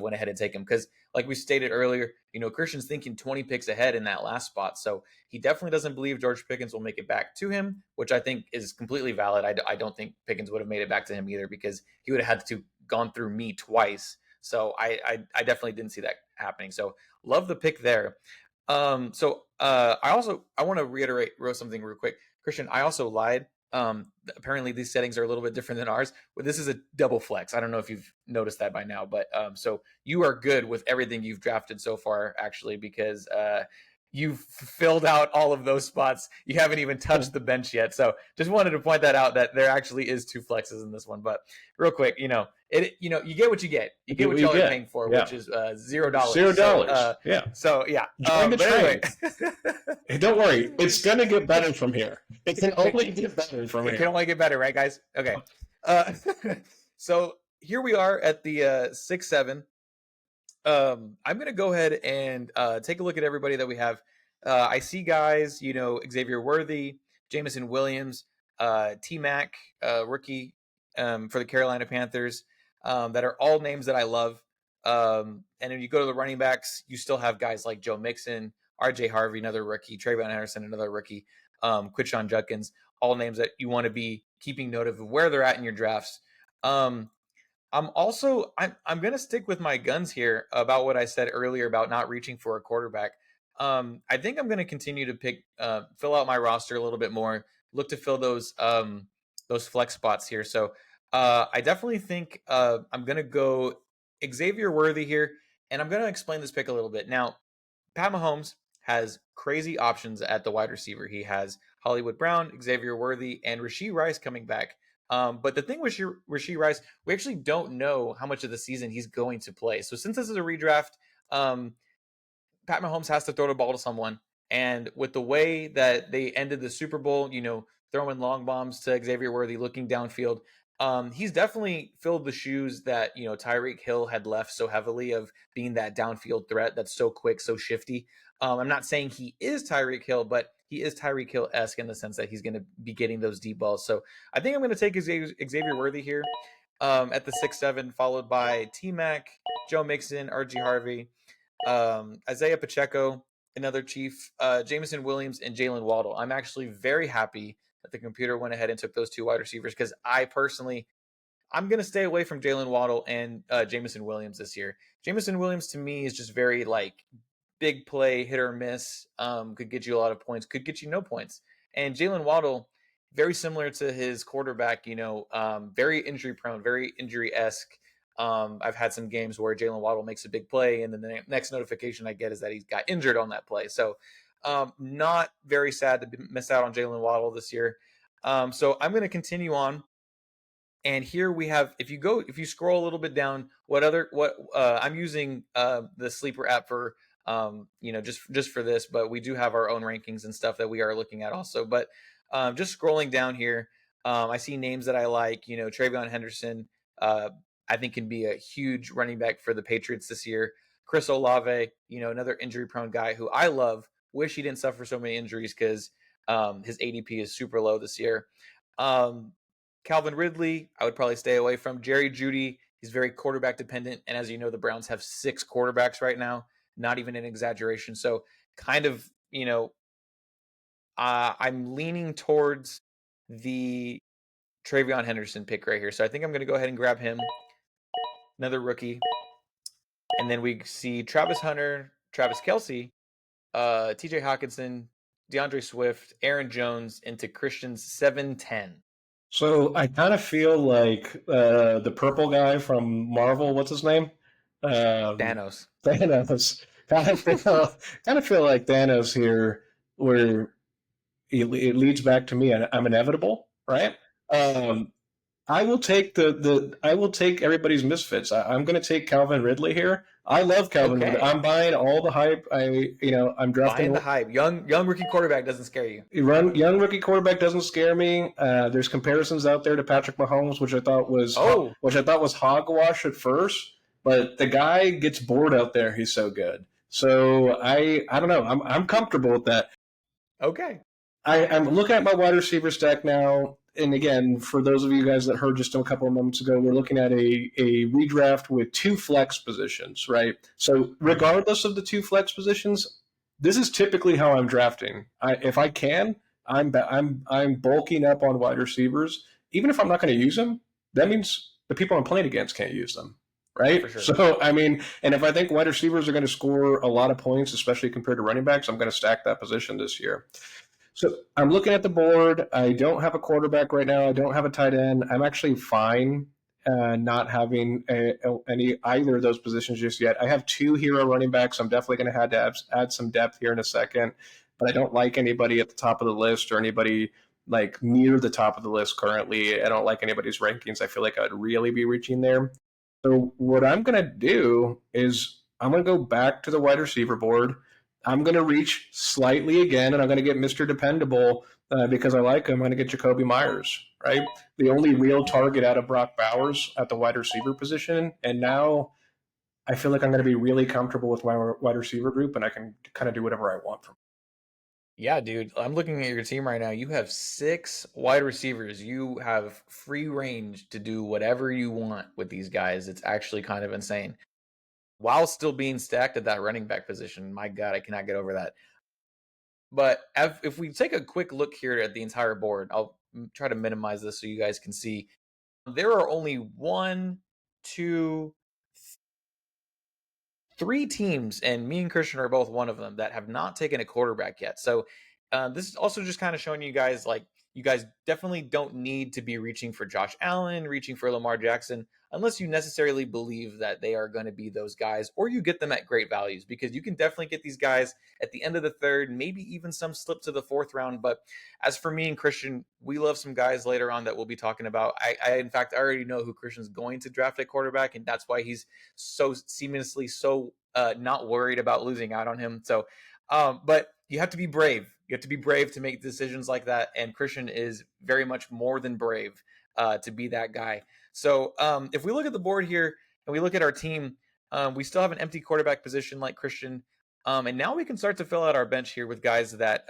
went ahead and taken him." Because like we stated earlier, Christian's thinking 20 picks ahead in that last spot, so he definitely doesn't believe George Pickens will make it back to him, which I think is completely valid. I don't think Pickens would have made it back to him either, because he would have had to gone through me twice. So I definitely didn't see that happening. So love the pick there. I want to reiterate something real quick. Christian, I also lied. Apparently these settings are a little bit different than ours, but this is a double flex. I don't know if you've noticed that by now, but so you are good with everything you've drafted so far, actually, because you've filled out all of those spots. You haven't even touched the bench yet. So just wanted to point that out, that there actually is two flexes in this one. But real quick, you get what you get. You You get get what what you y'all are get. paying for, Yeah. which is $0. $0. Yeah. So yeah. Join the But train. anyway, Hey, don't worry. It's going to get better from here. It can only get better from it can here. only get better, right, guys? Okay. Uh, so here we are at the 6-7. I'm gonna go ahead and take a look at everybody that we have. I see guys, Xavier Worthy, Jamison Williams, T Mac, rookie for the Carolina Panthers, that are all names that I love. And when you go to the running backs, you still have guys like Joe Mixon, R.J. Harvey, another rookie, Trayvon Henderson, another rookie, Quinshon Judkins, all names that you want to be keeping note of where they're at in your drafts. Um, I'm gonna stick with my guns here about what I said earlier about not reaching for a quarterback. I think I'm gonna continue to fill out my roster a little bit more, look to fill those flex spots here. So I definitely think I'm gonna go Xavier Worthy here, and I'm gonna explain this pick a little bit. Now, Pat Mahomes has crazy options at the wide receiver. He has Hollywood Brown, Xavier Worthy, and Rashee Rice coming back. But the thing with Rashee Rice, we actually don't know how much of the season he's going to play. So since this is a redraft, um, Pat Mahomes has to throw the ball to someone. And with the way that they ended the Super Bowl, throwing long bombs to Xavier Worthy, looking downfield, he's definitely filled the shoes that Tyreek Hill had left so heavily, of being that downfield threat that's so quick, so shifty. I'm not saying he is Tyreek Hill, but he is Tyreek Hill esque in the sense that he's going to be getting those deep balls. So I think I'm going to take Xavier Worthy here at the 6-7, followed by T Mac, Joe Mixon, RG Harvey, Isaiah Pacheco, another Chief, Jameson Williams, and Jalen Waddle. I'm actually very happy that the computer went ahead and took those two wide receivers, because I'm going to stay away from Jalen Waddle and Jameson Williams this year. Jameson Williams to me is just very like big play, hit or miss. Could get you a lot of points, could get you no points. And Jalen Waddle, very similar to his quarterback, very injury prone, very injury esque. I've had some games where Jalen Waddle makes a big play, and then the next notification I get is that he got injured on that play. So, not very sad to miss out on Jalen Waddle this year. So I'm going to continue on. And here we have, if you scroll a little bit down, I'm using the Sleeper app for just for this, but we do have our own rankings and stuff that we are looking at also. But just scrolling down here, I see names that I like. Trayvon Henderson, I think can be a huge running back for the Patriots this year. Chris Olave, another injury prone guy who I love. Wish he didn't suffer so many injuries, because his ADP is super low this year. Calvin Ridley, I would probably stay away from. Jerry Jeudy, he's very quarterback dependent. And as you know, the Browns have 6 quarterbacks right now, not even an exaggeration. So kind of, I'm leaning towards the Travion Henderson pick right here. So I think I'm going to go ahead and grab him, another rookie. And then we see Travis Hunter, Travis Kelce, TJ Hawkinson, DeAndre Swift, Aaron Jones into Christian's 7-10. So I kind of feel like the purple guy from Marvel. What's his name? Thanos. Thanos. Kind of feel like Thanos here, where it leads back to me. I'm inevitable, right? I will take I will take everybody's misfits. I'm going to take Calvin Ridley here. I love Calvin Ridley. Okay. I'm buying all the hype. I'm Buying drafting the hype. Young rookie quarterback doesn't scare you. young rookie quarterback doesn't scare me. There's comparisons out there to Patrick Mahomes, Oh, which I thought was hogwash at first, but the guy gets bored out there. He's so good. So I don't know. I'm comfortable with that. okay. I'm looking at my wide receiver stack now. And again, for those of you guys that heard just a couple of moments ago, we're looking at a redraft with two flex positions, right? So, regardless of the two flex positions, this is typically how I'm drafting. If I can, I'm bulking up on wide receivers, even if I'm not going to use them. That means the people I'm playing against can't use them, For right? sure. So, I mean, and if I think wide receivers are going to score a lot of points, especially compared to running backs, I'm going to stack that position this year. So I'm looking at the board. I don't have a quarterback right now. I don't have a tight end. I'm actually fine not having any either of those positions just yet. I have two hero running backs. I'm definitely going to have to add some depth here in a second, but I don't like anybody at the top of the list or anybody like near the top of the list currently. I don't like anybody's rankings. I feel like I'd really be reaching there. So what I'm going to do is I'm going to go back to the wide receiver board. I'm going to reach slightly again, and I'm going to get Mr. Dependable because I like him. I'm going to get Jacoby Myers, right? The only real target out of Brock Bowers at the wide receiver position. And now I feel like I'm going to be really comfortable with my wide receiver group, and I can kind of do whatever I want from. Yeah, dude. I'm looking at your team right now. You have 6 wide receivers. You have free range to do whatever you want with these guys. It's actually kind of insane. While still being stacked at that running back position. My God, I cannot get over that. But if we take a quick look here at the entire board, I'll try to minimize this so you guys can see. There are only 1, 2, 3 teams, and me and Christian are both one of them, that have not taken a quarterback yet. So this is also just kind of showing you guys, like, you guys definitely don't need to be reaching for Josh Allen, reaching for Lamar Jackson, unless you necessarily believe that they are going to be those guys, or you get them at great values, because you can definitely get these guys at the end of the third, maybe even some slip to the fourth round. But as for me and Christian, we love some guys later on that we'll be talking about. I in fact, I already know who Christian's going to draft at quarterback, and that's why he's so seamlessly so not worried about losing out on him. So, but you have to be brave. You have to be brave to make decisions like that. And Christian is very much more than brave to be that guy. So, if we look at the board here and we look at our team, we still have an empty quarterback position like Christian. And now we can start to fill out our bench here with guys that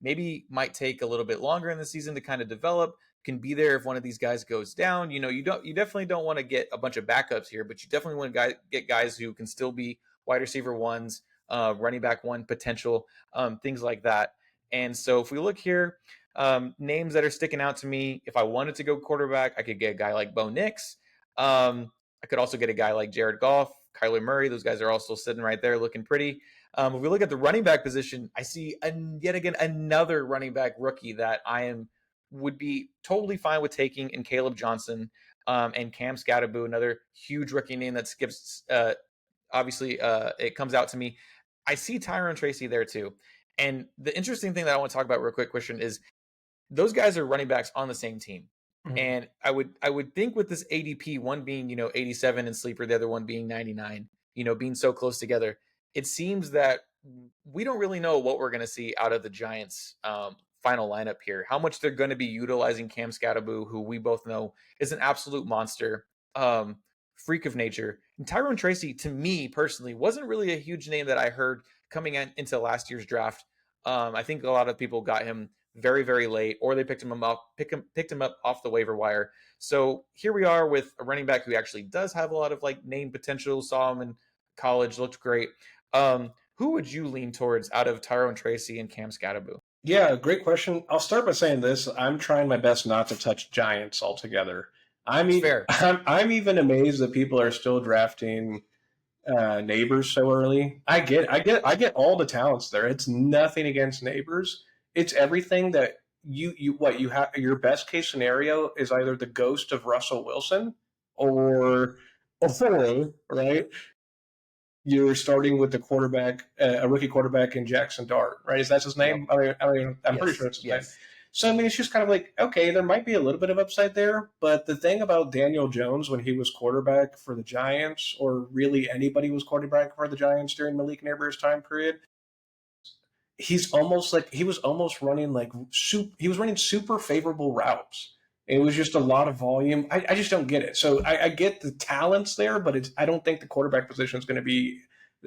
maybe might take a little bit longer in the season to kind of develop, can be there if one of these guys goes down. You definitely don't want to get a bunch of backups here, but you definitely want to get guys who can still be wide receiver ones, running back one potential, things like that. And so if we look here, names that are sticking out to me, if I wanted to go quarterback, I could get a guy like Bo Nix. I could also get a guy like Jared Goff, Kyler Murray. Those guys are also sitting right there looking pretty. If we look at the running back position, I see yet again another running back rookie that would be totally fine with taking in Caleb Johnson, and Cam Scatterboo, another huge rookie name that skips. Obviously, it comes out to me. I see Tyrone Tracy there too. And the interesting thing that I want to talk about real quick, Christian, is those guys are running backs on the same team. Mhm. And I would think with this ADP, one being 87 in sleeper, the other one being 99, being so close together, it seems that we don't really know what we're going to see out of the Giants' final lineup here. How much they're going to be utilizing Cam Scatterboo, who we both know is an absolute monster, freak of nature. And Tyrone Tracy, to me personally, wasn't really a huge name that I heard coming into last year's draft. I think a lot of people got him very, very late, or they picked him up off the waiver wire. So here we are with a running back who actually does have a lot of like name potential. Saw him in college, looked great. Who would you lean towards out of Tyrone Tracy and Cam Scatterboo? Yeah, great question. I'll start by saying this: I'm trying my best not to touch Giants altogether. I It's mean, fair. I'm even amazed that people are still drafting Neighbors so early. I get all the talents there. It's nothing against Neighbors. It's everything that you have. Your best case scenario is either the ghost of Russell Wilson or right. You're starting with the quarterback, a rookie quarterback in Jackson Dart, right? Is that his Yep. name? I'm pretty sure Yes. it's his name. Yes. So, I mean, it's just kind of like, okay, there might be a little bit of upside there. But the thing about Daniel Jones when he was quarterback for the Giants, or really anybody was quarterback for the Giants during Malik Neighbors' time period, he's almost like he was almost running like he was running super favorable routes. It was just a lot of volume. I just don't get it. So I get the talents there, but I don't think the quarterback position is going to be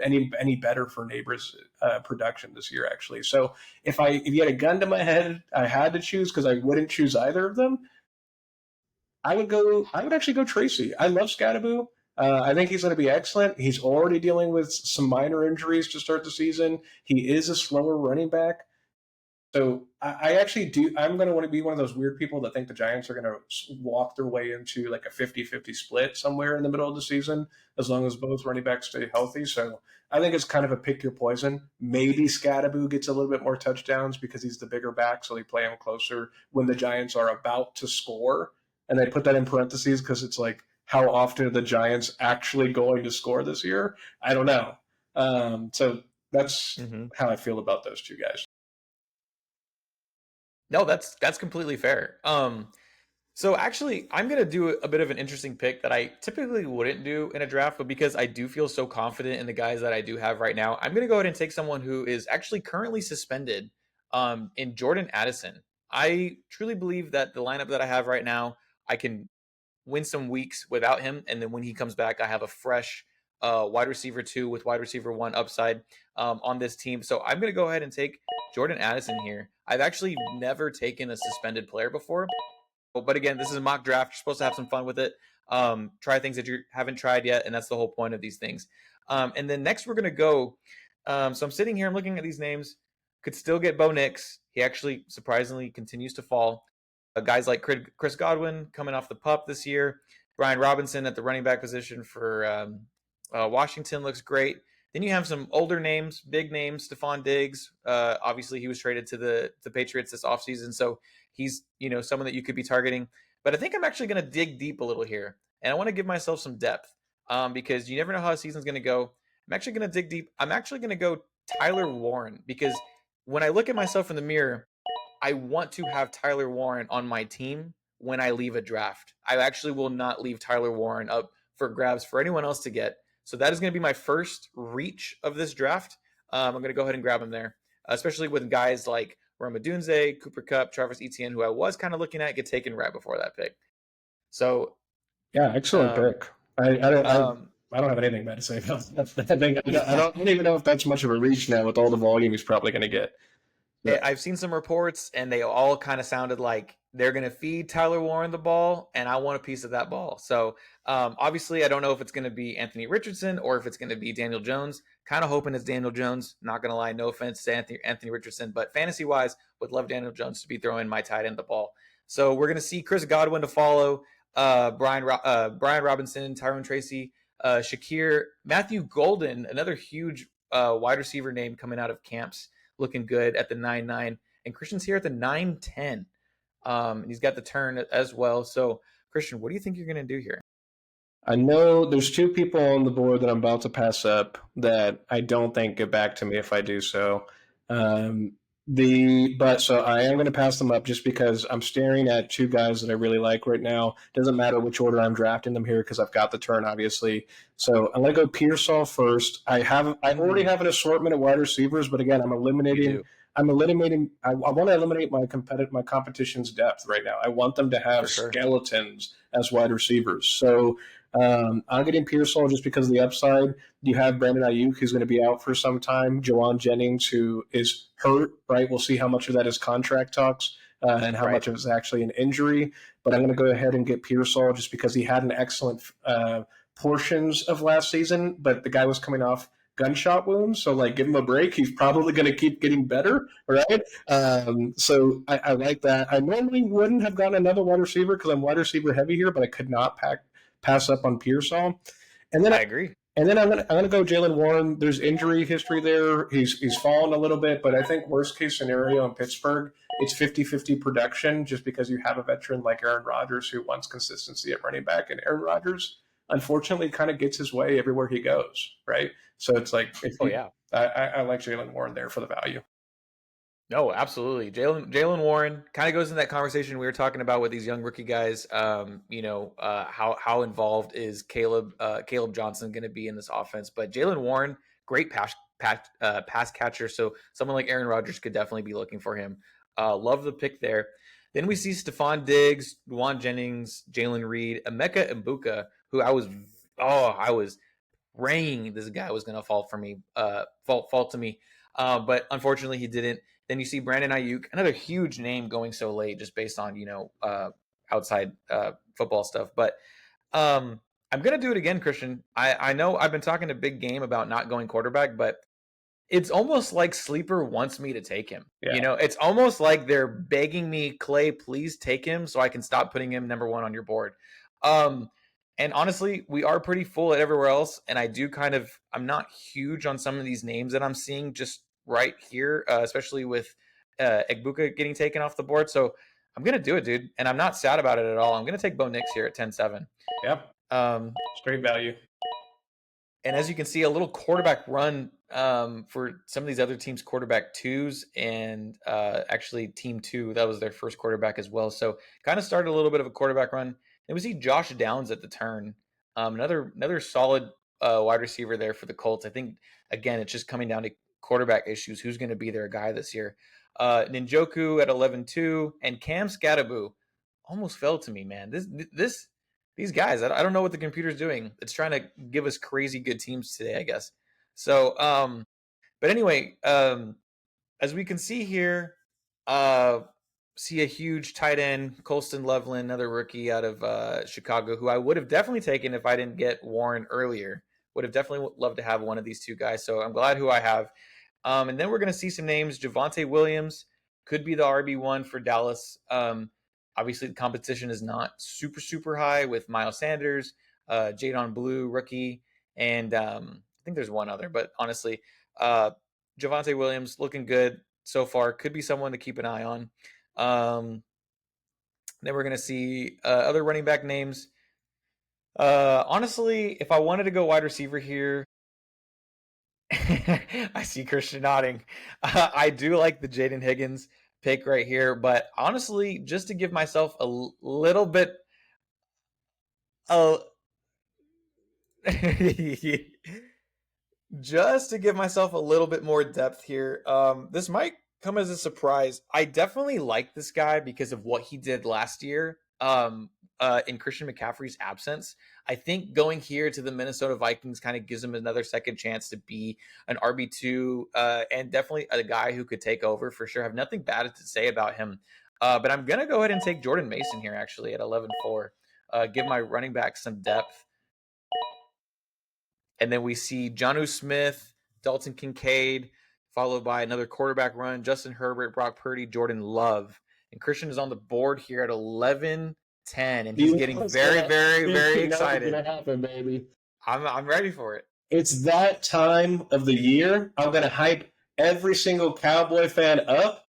any better for Neighbors' production this year. Actually, so if you had a gun to my head, I had to choose because I wouldn't choose either of them. I would go. I would actually go Tracy. I love Scattaboo. I think he's going to be excellent. He's already dealing with some minor injuries to start the season. He is a slower running back. So I actually do. I'm going to want to be one of those weird people that think the Giants are going to walk their way into like a 50-50 split somewhere in the middle of the season, as long as both running backs stay healthy. So I think it's kind of a pick your poison. Maybe Scattaboo gets a little bit more touchdowns because he's the bigger back, so they play him closer when the Giants are about to score. And they put that in parentheses because it's like, how often are the Giants actually going to score this year? I don't know. So that's how I feel about those two guys. No, that's completely fair. So actually, I'm gonna do a bit of an interesting pick that I typically wouldn't do in a draft, but because I do feel so confident in the guys that I do have right now, I'm gonna go ahead and take someone who is actually currently suspended, in Jordan Addison. I truly believe that the lineup that I have right now, I can win some weeks without him, and then when he comes back, I have a fresh wide receiver 2 with wide receiver 1 upside on this team. So I'm going to go ahead and take Jordan Addison here. I've actually never taken a suspended player before, but again, this is a mock draft. You're supposed to have some fun with it. Try things that you haven't tried yet, and that's the whole point of these things. And then next, we're going to go. So I'm sitting here, I'm looking at these names. Could still get Bo Nix. He actually surprisingly continues to fall. Guys like Chris Godwin coming off the pup this year. Brian Robinson at the running back position for Washington looks great. Then you have some older names, big names. Stephon Diggs. Obviously, he was traded to the Patriots this offseason, so he's someone that you could be targeting. But I think I'm actually going to dig deep a little here, and I want to give myself some depth because you never know how a season's going to go. I'm actually going to dig deep. I'm actually going to go Tyler Warren because when I look at myself in the mirror, I want to have Tyler Warren on my team when I leave a draft. I actually will not leave Tyler Warren up for grabs for anyone else to get. So that is going to be my first reach of this draft. I'm going to go ahead and grab him there, especially with guys like Roma Dunze, Cooper Kupp, Travis Etienne, who I was kind of looking at get taken right before that pick. So yeah, excellent pick. I don't have anything bad to say about that thing. I don't even know if that's much of a reach now with all the volume he's probably going to get. Yeah. I've seen some reports, and they all kind of sounded like they're going to feed Tyler Warren the ball, and I want a piece of that ball. So obviously, I don't know if it's going to be Anthony Richardson or if it's going to be Daniel Jones. Kind of hoping it's Daniel Jones. Not going to lie, no offense to Anthony Richardson, but fantasy-wise, would love Daniel Jones to be throwing my tight end the ball. So we're going to see Chris Godwin to follow, Brian Robinson, Tyrone Tracy, Shakir, Matthew Golden, another huge wide receiver name coming out of camps, looking good at the 9-9, and Christian's here at the 9-10. And he's got the turn as well. So, Christian, what do you think you're going to do here? I know there's two people on the board that I'm about to pass up that I don't think get back to me if I do so. So I am going to pass them up just because I'm staring at two guys that I really like right now. Doesn't matter which order I'm drafting them here because I've got the turn obviously. So I'm going to go Pearsall first. I already have an assortment of wide receivers, but again, I'm eliminating. I want to eliminate my competition's depth right now. I want them to have skeletons as wide receivers. So I'm getting Pearsall just because of the upside. You have Brandon Ayuk, who's going to be out for some time. Jawan Jennings, who is hurt, right? We'll see how much of that is contract talks and how much of it is actually an injury. But I'm going to go ahead and get Pearsall just because he had an excellent portions of last season, but the guy was coming off gunshot wounds. So, give him a break. He's probably going to keep getting better, right? So I like that. I normally wouldn't have gotten another wide receiver because I'm wide receiver heavy here, but I could not pass up on Pearsall. And then I agree. And then I'm gonna go Jaylen Warren. There's injury history there. He's fallen a little bit, but I think worst case scenario in Pittsburgh, it's 50-50 production just because you have a veteran like Aaron Rodgers who wants consistency at running back, and Aaron Rodgers unfortunately kind of gets his way everywhere he goes, right? So it's like, I like Jaylen Warren there for the value. No, absolutely. Jalen Warren kind of goes in that conversation we were talking about with these young rookie guys. How involved is Caleb Johnson going to be in this offense? But Jalen Warren, great pass catcher. So someone like Aaron Rodgers could definitely be looking for him. Love the pick there. Then we see Stephon Diggs, Juwan Jennings, Jalen Reed, Emeka Mbuka, who I was praying this guy was going to fall for me, fall to me. But unfortunately, he didn't. Then you see Brandon Ayuk, another huge name going so late, just based on outside football stuff. But I'm gonna do it again, Christian. I know I've been talking a big game about not going quarterback, but it's almost like Sleeper wants me to take him. Yeah. It's almost like they're begging me, Clay, please take him so I can stop putting him number one on your board. Um, and honestly, we are pretty full at everywhere else. And I'm not huge on some of these names that I'm seeing just right here, especially with Egbuka getting taken off the board. So I'm going to do it, dude. And I'm not sad about it at all. I'm going to take Bo Nix here at 10-7. Yep. Straight value. And as you can see, a little quarterback run for some of these other teams' quarterback twos, and actually team two, that was their first quarterback as well. So kind of started a little bit of a quarterback run. And we see Josh Downs at the turn, another solid wide receiver there for the Colts. I think again, it's just coming down to quarterback issues. Who's going to be their guy this year? Ninjoku at 11-2, and Cam Scattaboo almost fell to me, man. These guys, I don't know what the computer's doing. It's trying to give us crazy good teams today, I guess. So, but anyway, as we can see here, see a huge tight end, Colston Loveland, another rookie out of Chicago, who I would have definitely taken if I didn't get Warren earlier. Would have definitely loved to have one of these two guys. So I'm glad who I have. And then we're going to see some names. Javonte Williams could be the RB1 for Dallas. Obviously, the competition is not super, super high with Miles Sanders, Jadon Blue, rookie, and I think there's one other. But honestly, Javonte Williams looking good so far. Could be someone to keep an eye on. Then we're going to see other running back names. Honestly, if I wanted to go wide receiver here, I see Christian nodding. I do like the Jaden Higgins pick right here, but honestly, just to give myself a little bit, uh, just to give myself a little bit more depth here. This might come as a surprise. I definitely like this guy because of what he did last year. In Christian McCaffrey's absence, I think going here to the Minnesota Vikings kind of gives him another second chance to be an RB2, and definitely a guy who could take over for sure. I have nothing bad to say about him. But I'm gonna go ahead and take Jordan Mason here actually at 11-4. Give my running back some depth. And then we see Jonnu Smith, Dalton Kincaid, followed by another quarterback run, Justin Herbert, Brock Purdy, Jordan Love. And Christian is on the board here at 11-10, and he's getting very, very, very excited. It's gonna happen, baby. I'm ready for it. It's that time of the year. I'm gonna hype every single Cowboy fan up.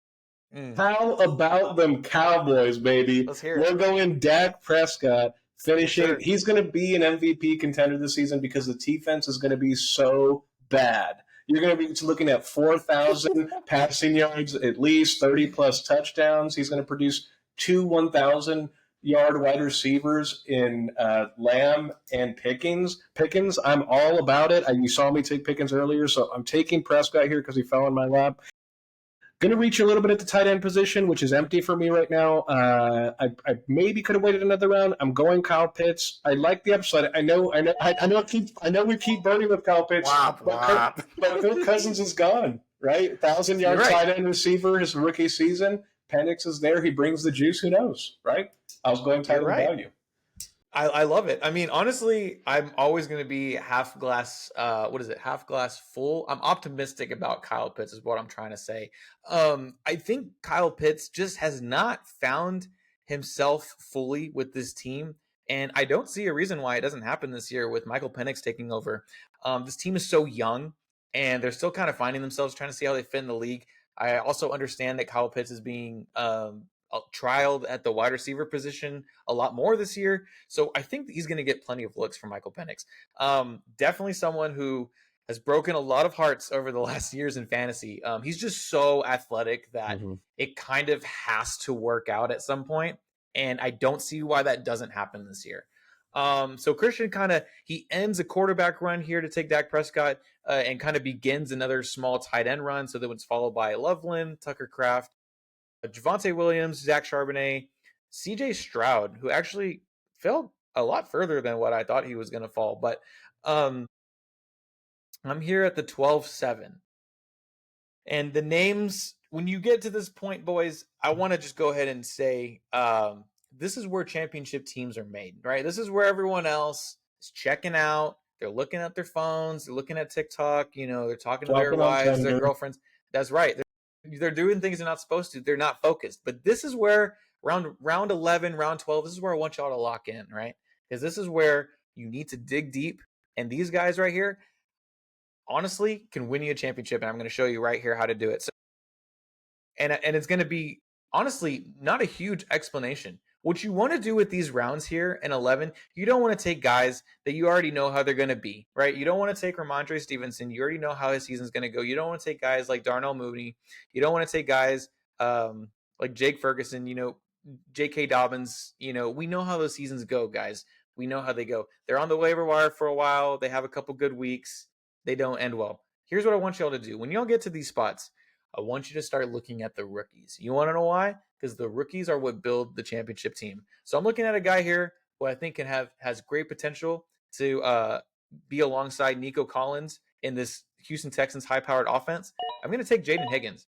How about them Cowboys, baby? Let's hear it. We're going Dak Prescott finishing. Sure. He's going to be an MVP contender this season because the defense is going to be so bad. You're going to be looking at 4,000 passing yards, at least 30-plus touchdowns. He's going to produce 2 1,000-yard wide receivers in Lamb and Pickens. I'm all about it. You saw me take Pickens earlier, so I'm taking Prescott here because he fell in my lap. Going to reach a little bit at the tight end position, which is empty for me right now. I maybe could have waited another round. I'm going Kyle Pitts. I like the upside. I know we keep burning with Kyle Pitts, but Kirk Cousins is gone, right? 1,000-yard tight end receiver his rookie season. Penix is there. He brings the juice. Who knows, right? I was going tight end value. I love it. I mean, honestly, I'm always going to be half glass. Half glass full. I'm optimistic about Kyle Pitts is what I'm trying to say. I think Kyle Pitts just has not found himself fully with this team. And I don't see a reason why it doesn't happen this year with Michael Penix taking over. This team is so young and they're still kind of finding themselves, trying to see how they fit in the league. I also understand that Kyle Pitts is being trialed at the wide receiver position a lot more this year. So I think he's going to get plenty of looks from Michael Penix. Definitely someone who has broken a lot of hearts over the last years in fantasy. He's just so athletic that Mm-hmm. it kind of has to work out at some point, and I don't see why that doesn't happen this year. So Christian he ends a quarterback run here to take Dak Prescott and kind of begins another small tight end run. So that it's followed by Loveland, Tucker Kraft, Javonte Williams, Zach Charbonnet, CJ Stroud, who actually fell a lot further than what I thought he was going to fall. But I'm here at the 12-7. And the names, when you get to this point, boys, I want to just go ahead and say this is where championship teams are made, right? This is where everyone else is checking out. They're looking at their phones. They're looking at TikTok. They're talking to their Talking on wives, their Tinder. girlfriends. That's right. They're doing things they're not supposed to. They're not focused. But this is where round 11, round 12, this is where I want y'all to lock in, right? Because this is where you need to dig deep. And these guys right here, honestly, can win you a championship. And I'm going to show you right here how to do it. So, and it's going to be, honestly, not a huge explanation. What you want to do with these rounds here in 11, you don't want to take guys that you already know how they're going to be, right? You don't want to take Ramondre Stevenson. You already know how his season's going to go. You don't want to take guys like Darnell Mooney. You don't want to take guys like Jake Ferguson, J.K. Dobbins. We know how those seasons go, guys. We know how they go. They're on the waiver wire for a while. They have a couple good weeks. They don't end well. Here's what I want y'all to do. When y'all get to these spots, I want you to start looking at the rookies. You want to know why? Because the rookies are what build the championship team. So I'm looking at a guy here who I think has great potential to be alongside Nico Collins in this Houston Texans high-powered offense. I'm going to take Jaden Higgins.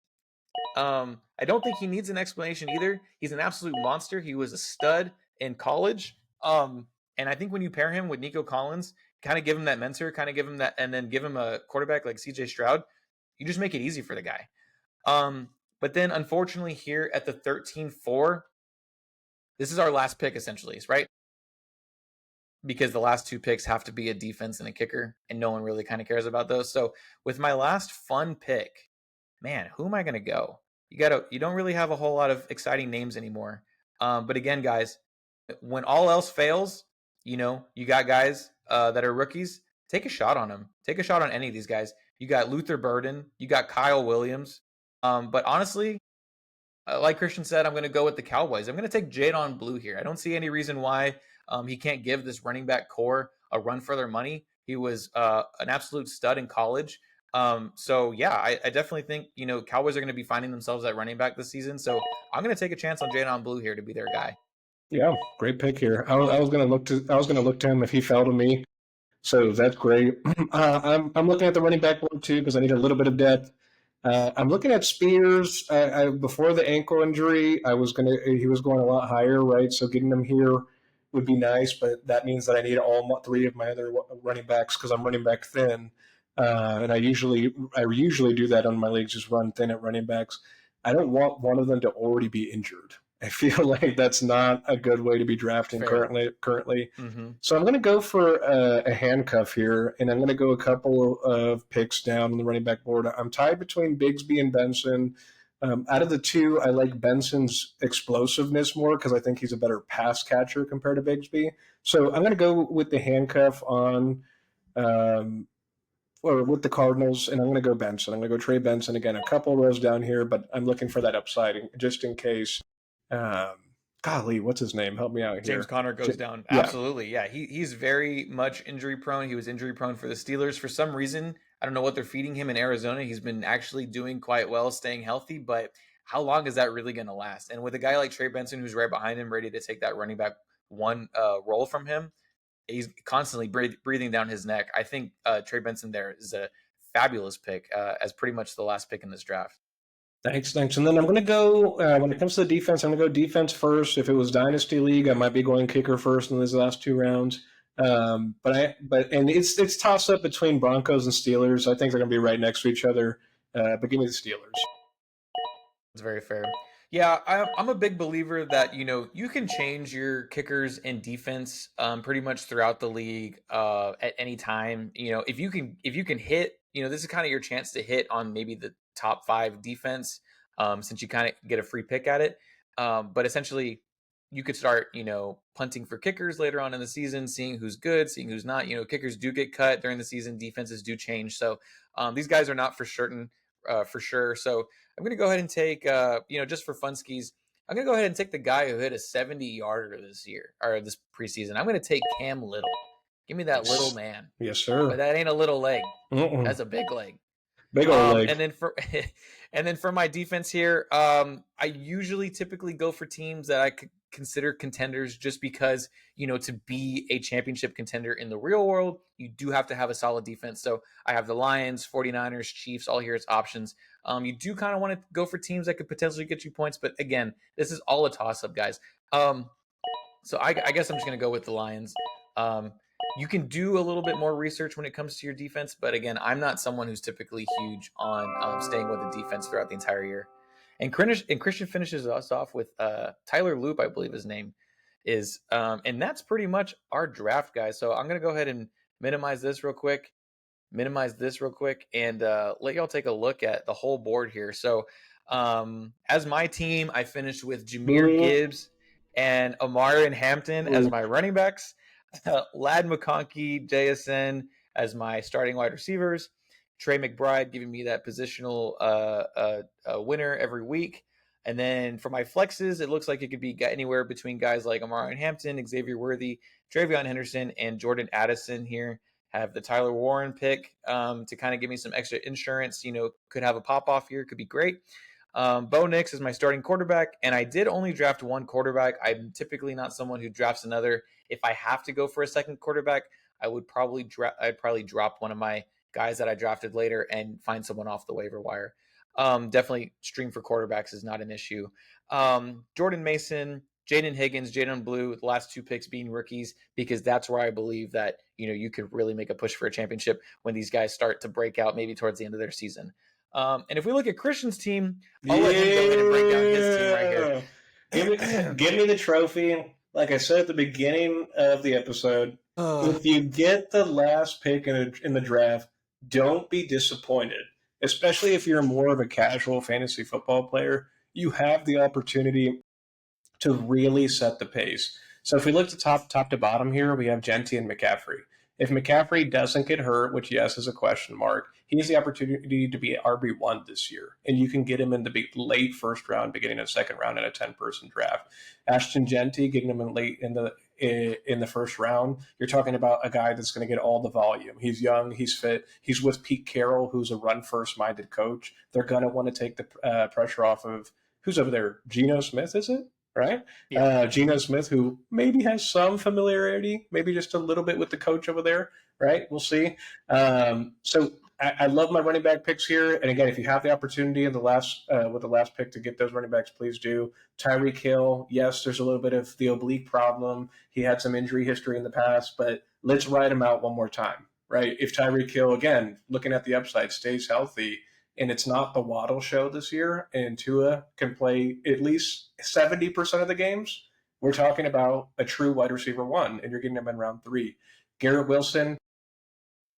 I don't think he needs an explanation either. He's an absolute monster. He was a stud in college. And I think when you pair him with Nico Collins, kind of give him that mentor, kind of give him that, and then give him a quarterback like CJ Stroud, you just make it easy for the guy. But then unfortunately here at the 13-4, this is our last pick essentially, right? Because the last two picks have to be a defense and a kicker, and no one really kind of cares about those. So with my last fun pick, man, who am I going to go? You don't really have a whole lot of exciting names anymore. But again, guys, when all else fails, you got guys that are rookies. Take a shot on them. Take a shot on any of these guys. You got Luther Burden. You got Kyle Williams. But honestly, like Christian said, I'm going to go with the Cowboys. I'm going to take Jadon Blue here. I don't see any reason why he can't give this running back core a run for their money. He was an absolute stud in college. So yeah, I definitely think Cowboys are going to be finding themselves at running back this season. So I'm going to take a chance on Jadon Blue here to be their guy. Yeah, great pick here. I was going to look to him if he fell to me. So that's great. I'm looking at the running back board too because I need a little bit of depth. I'm looking at Spears. Before the ankle injury, he was going a lot higher, right? So getting him here would be nice, but that means that I need all three of my other running backs because I'm running back thin, and I usually do that on my leagues, just run thin at running backs. I don't want one of them to already be injured. I feel like that's not a good way to be drafting Fair. currently. Mm-hmm. So I'm going to go for a handcuff here, and I'm going to go a couple of picks down on the running back board. I'm tied between Bigsby and Benson. Out of the two, I like Benson's explosiveness more because I think he's a better pass catcher compared to Bigsby. So I'm going to go with the handcuff on or with the Cardinals, and I'm going to go Benson. I'm going to go Trey Benson again. A couple rows down here, but I'm looking for that upside just in case. Golly, what's his name? Help me out here. James Conner goes down. Yeah. Absolutely. Yeah. He's very much injury prone. He was injury prone for the Steelers. For some reason, I don't know what they're feeding him in Arizona. He's been actually doing quite well, staying healthy, but how long is that really going to last? And with a guy like Trey Benson, who's right behind him, ready to take that running back one role from him, he's constantly breathing down his neck. I think Trey Benson there is a fabulous pick as pretty much the last pick in this draft. Thanks. And then I'm going to go, when it comes to the defense, I'm going to go defense first. If it was Dynasty League, I might be going kicker first in these last two rounds. But it's toss up between Broncos and Steelers. I think they're going to be right next to each other. But give me the Steelers. That's very fair. Yeah, I'm a big believer that you can change your kickers and defense pretty much throughout the league at any time. If you can hit, this is kind of your chance to hit on maybe the top 5 defense since you kind of get a free pick at it. But essentially, you could start, punting for kickers later on in the season, seeing who's good, seeing who's not. Kickers do get cut during the season. Defenses do change. So these guys are not for certain, for sure. So I'm going to go ahead and take, just for funskies, I'm going to go ahead and take the guy who hit a 70-yarder this year or this preseason. I'm going to take Cam Little. Give me that little man. Yes, sir. But that ain't a little leg. Mm-mm. That's a big leg. Big old leg. And then for my defense here, I usually typically go for teams that I could consider contenders just because, to be a championship contender in the real world, you do have to have a solid defense. So I have the Lions, 49ers, Chiefs, all here as options. You do kind of want to go for teams that could potentially get you points. But again, this is all a toss-up, guys. So I guess I'm just going to go with the Lions. You can do a little bit more research when it comes to your defense, but again, I'm not someone who's typically huge on staying with the defense throughout the entire year. And Christian finishes us off with Tyler Loop, I believe his name is, and that's pretty much our draft, guys. So I'm going to go ahead and minimize this real quick, and let y'all take a look at the whole board here. So as my team, I finished with Jahmyr Gibbs and Amari and Hampton as my running backs. Lad McConkey, JSN as my starting wide receivers. Trey McBride giving me that positional winner every week. And then for my flexes, it looks like it could be anywhere between guys like Amari and Hampton, Xavier Worthy, Travion Henderson, and Jordan Addison here. Have the Tyler Warren pick to kind of give me some extra insurance. Could have a pop-off here. Could be great. Bo Nix is my starting quarterback, and I did only draft one quarterback. I'm typically not someone who drafts another. If I have to go for a second quarterback, I'd probably drop one of my guys that I drafted later and find someone off the waiver wire. Definitely stream for quarterbacks is not an issue. Jordan Mason, Jaden Higgins, Jaden Blue, the last two picks being rookies, because that's where I believe that you could really make a push for a championship when these guys start to break out, maybe towards the end of their season. And if we look at Christian's team, I'll let him go ahead and break down his team right here. Give me the trophy. Like I said at the beginning of the episode, if you get the last pick in the draft, don't be disappointed. Especially if you're more of a casual fantasy football player, you have the opportunity to really set the pace. So if we look to top to bottom here, we have Genty and McCaffrey. If McCaffrey doesn't get hurt, which, yes, is a question mark, he has the opportunity to be RB1 this year. And you can get him in the late first round, beginning of second round in a 10-person draft. Ashton Genty, getting him in late in the first round, you're talking about a guy that's going to get all the volume. He's young, he's fit, he's with Pete Carroll, who's a run-first-minded coach. They're going to want to take the pressure off of, who's over there? Geno Smith, is it? Right? Yeah. Geno Smith, who maybe has some familiarity, maybe just a little bit with the coach over there, right? We'll see. So I love my running back picks here. And again, if you have the opportunity in the last with the last pick to get those running backs, please do. Tyreek Hill, yes, there's a little bit of the oblique problem. He had some injury history in the past, but let's ride him out one more time, right? If Tyreek Hill, again, looking at the upside, stays healthy, and it's not the Waddle show this year, and Tua can play at least 70% of the games, we're talking about a true wide receiver one, and you're getting him in round 3. Garrett Wilson,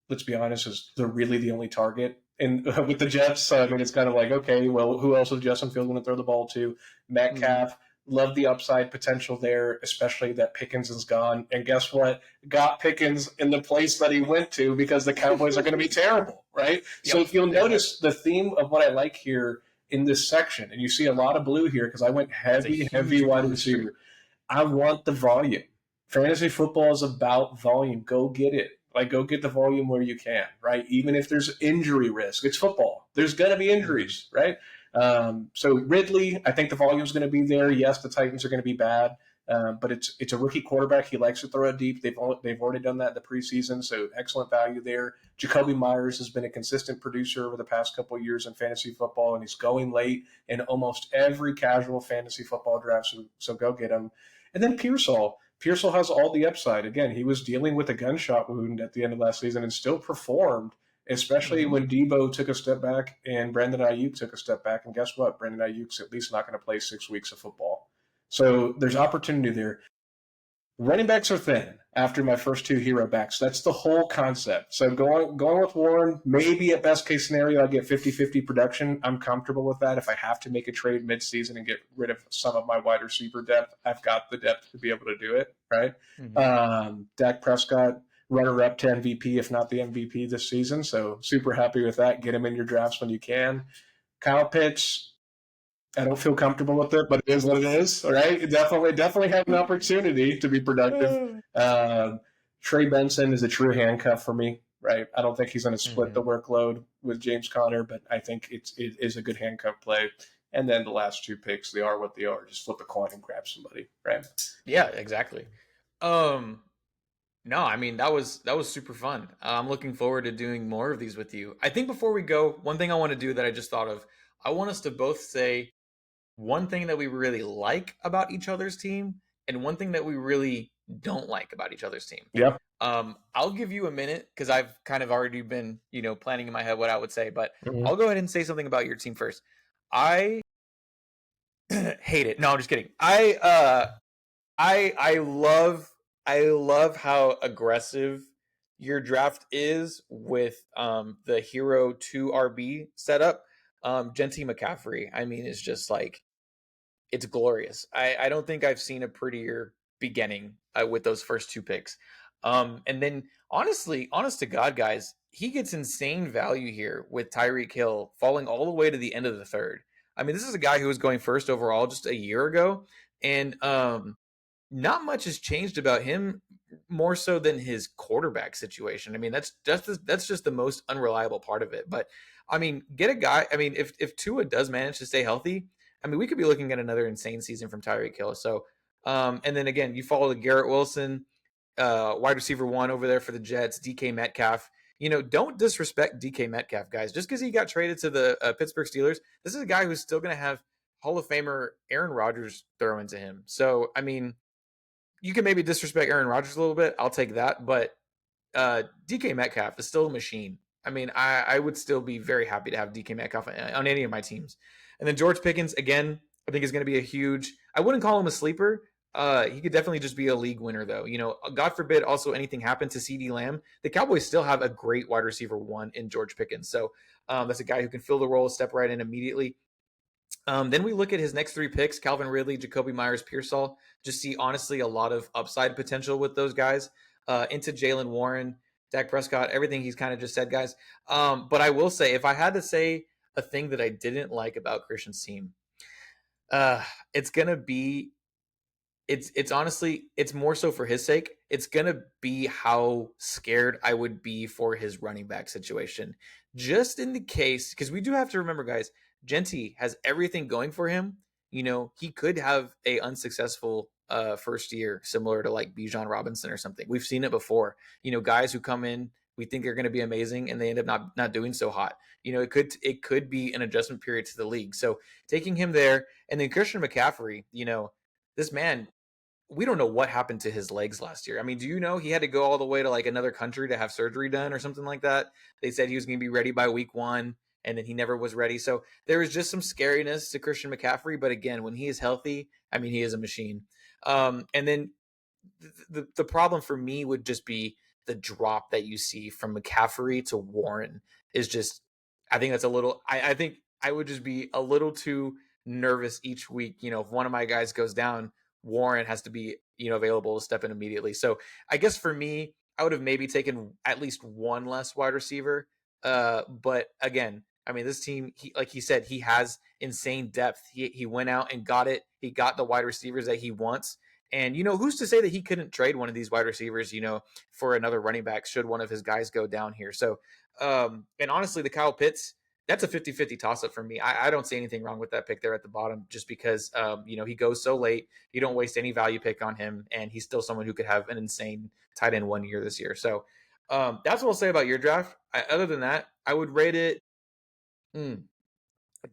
let's be honest, is really the only target with the Jets. So, I mean, it's kind of like, okay, well, who else is Justin Fields going to throw the ball to? Metcalf. Love the upside potential there, especially that Pickens is gone. And guess what? Got Pickens in the place that he went to because the Cowboys are going to be terrible, right? Yep. So if you'll notice the theme of what I like here in this section, and you see a lot of blue here because I went heavy wide receiver. I want the volume. Fantasy football is about volume. Go get it. Like, go get the volume where you can, right? Even if there's injury risk. It's football. There's going to be injuries, right? So Ridley, I think the volume is going to be there. Yes, the Titans are going to be bad, but it's a rookie quarterback. He likes to throw it deep. They've already done that in the preseason, so excellent value there. Jacoby Myers has been a consistent producer over the past couple of years in fantasy football, and he's going late in almost every casual fantasy football draft, so go get him. And then Pearsall. Pearsall has all the upside. Again, he was dealing with a gunshot wound at the end of last season and still performed, especially when Debo took a step back and Brandon Ayuk took a step back. And guess what? Brandon Ayuk's at least not going to play 6 weeks of football. So there's opportunity there. Running backs are thin. after my first two hero backs. That's the whole concept. So going with Warren, maybe at best case scenario, I get 50-50 production. I'm comfortable with that. If I have to make a trade midseason and get rid of some of my wide receiver depth, I've got the depth to be able to do it, right? Dak Prescott, runner-up to MVP, if not the MVP this season. So super happy with that. Get him in your drafts when you can. Kyle Pitts, I don't feel comfortable with it, but it is what it is. All right, definitely have an opportunity to be productive. Trey Benson is a true handcuff for me. Right, I don't think he's going to split the workload with James Conner, but I think it is a good handcuff play. And then the last two picks, they are what they are. Just flip a coin and grab somebody. Right? Yeah, exactly. No, I mean that was super fun. I'm looking forward to doing more of these with you. I think before we go, one thing I want to do that I just thought of, I want us to both say one thing that we really like about each other's team and one thing that we really don't like about each other's team. Yep. I'll give you a minute because I've kind of already been, planning in my head what I would say, but I'll go ahead and say something about your team first. I hate it. No, I'm just kidding. I love how aggressive your draft is with the hero 2 RB setup. Genty McCaffrey, I mean, is just like, it's glorious. I don't think I've seen a prettier beginning with those first two picks. And then honest to God, guys, he gets insane value here with Tyreek Hill falling all the way to the end of the third. I mean, this is a guy who was going first overall just a year ago, and not much has changed about him, more so than his quarterback situation. I mean, that's just the most unreliable part of it. But I mean, get a guy. I mean, if Tua does manage to stay healthy, I mean, we could be looking at another insane season from Tyreek Hill. So, and then again, you follow the Garrett Wilson, wide receiver 1 over there for the Jets, DK Metcalf. Don't disrespect DK Metcalf, guys. Just because he got traded to the Pittsburgh Steelers, this is a guy who's still going to have Hall of Famer Aaron Rodgers throw into him. So, I mean, you can maybe disrespect Aaron Rodgers a little bit. I'll take that. But DK Metcalf is still a machine. I mean, I would still be very happy to have DK Metcalf on any of my teams. And then George Pickens, again, I think is going to be a huge – I wouldn't call him a sleeper. He could definitely just be a league winner, though. God forbid also anything happened to CeeDee Lamb. The Cowboys still have a great wide receiver 1 in George Pickens. So that's a guy who can fill the role, step right in immediately. Then we look at his next 3 picks, Calvin Ridley, Jacoby Myers, Pearsall. Just see, honestly, a lot of upside potential with those guys. Into Jalen Warren, Dak Prescott, everything he's kind of just said, guys. But I will say, if I had to say a thing that I didn't like about Christian's team, it's going to be it's honestly, it's more so for his sake. It's going to be how scared I would be for his running back situation. Just in the case, because we do have to remember, guys, Genty has everything going for him. He could have a unsuccessful first year, similar to like Bijan Robinson or something. We've seen it before. Guys who come in, we think they're going to be amazing, and they end up not doing so hot. It could be an adjustment period to the league. So taking him there, and then Christian McCaffrey, this man, we don't know what happened to his legs last year. I mean, do you know he had to go all the way to like another country to have surgery done or something like that? They said he was going to be ready by week 1, and then he never was ready. So there was just some scariness to Christian McCaffrey. But again, when he is healthy, I mean, he is a machine. And then the problem for me would just be the drop that you see from McCaffrey to Warren is just, I think that's a little, I think I would just be a little too nervous each week. If one of my guys goes down, Warren has to be, available to step in immediately. So I guess for me, I would have maybe taken at least one less wide receiver. But again, I mean, this team, like he said, he has insane depth. He went out and got it. He got the wide receivers that he wants. And, who's to say that he couldn't trade one of these wide receivers, for another running back should one of his guys go down here. So, and honestly, the Kyle Pitts, that's a 50-50 toss-up for me. I don't see anything wrong with that pick there at the bottom just because, he goes so late. You don't waste any value pick on him, and he's still someone who could have an insane tight end 1 year this year. So that's what I'll say about your draft. Other than that, I would rate it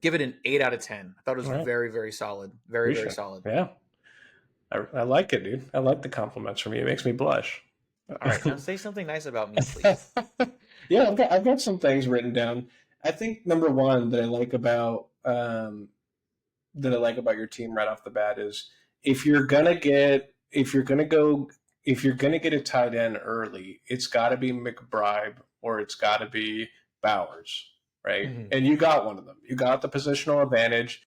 give it an 8 out of 10. I thought it was very, very solid. Very, very solid. Yeah. I like it, dude. I like the compliments from you. It makes me blush. All right, now say something nice about me, please. Yeah, I've got some things written down. I think number one that I like about your team right off the bat is if you're gonna go if you're going to get a tight end early, it's got to be McBride or it's got to be Bowers, right? Mhm. And you got one of them. You got the positional advantage,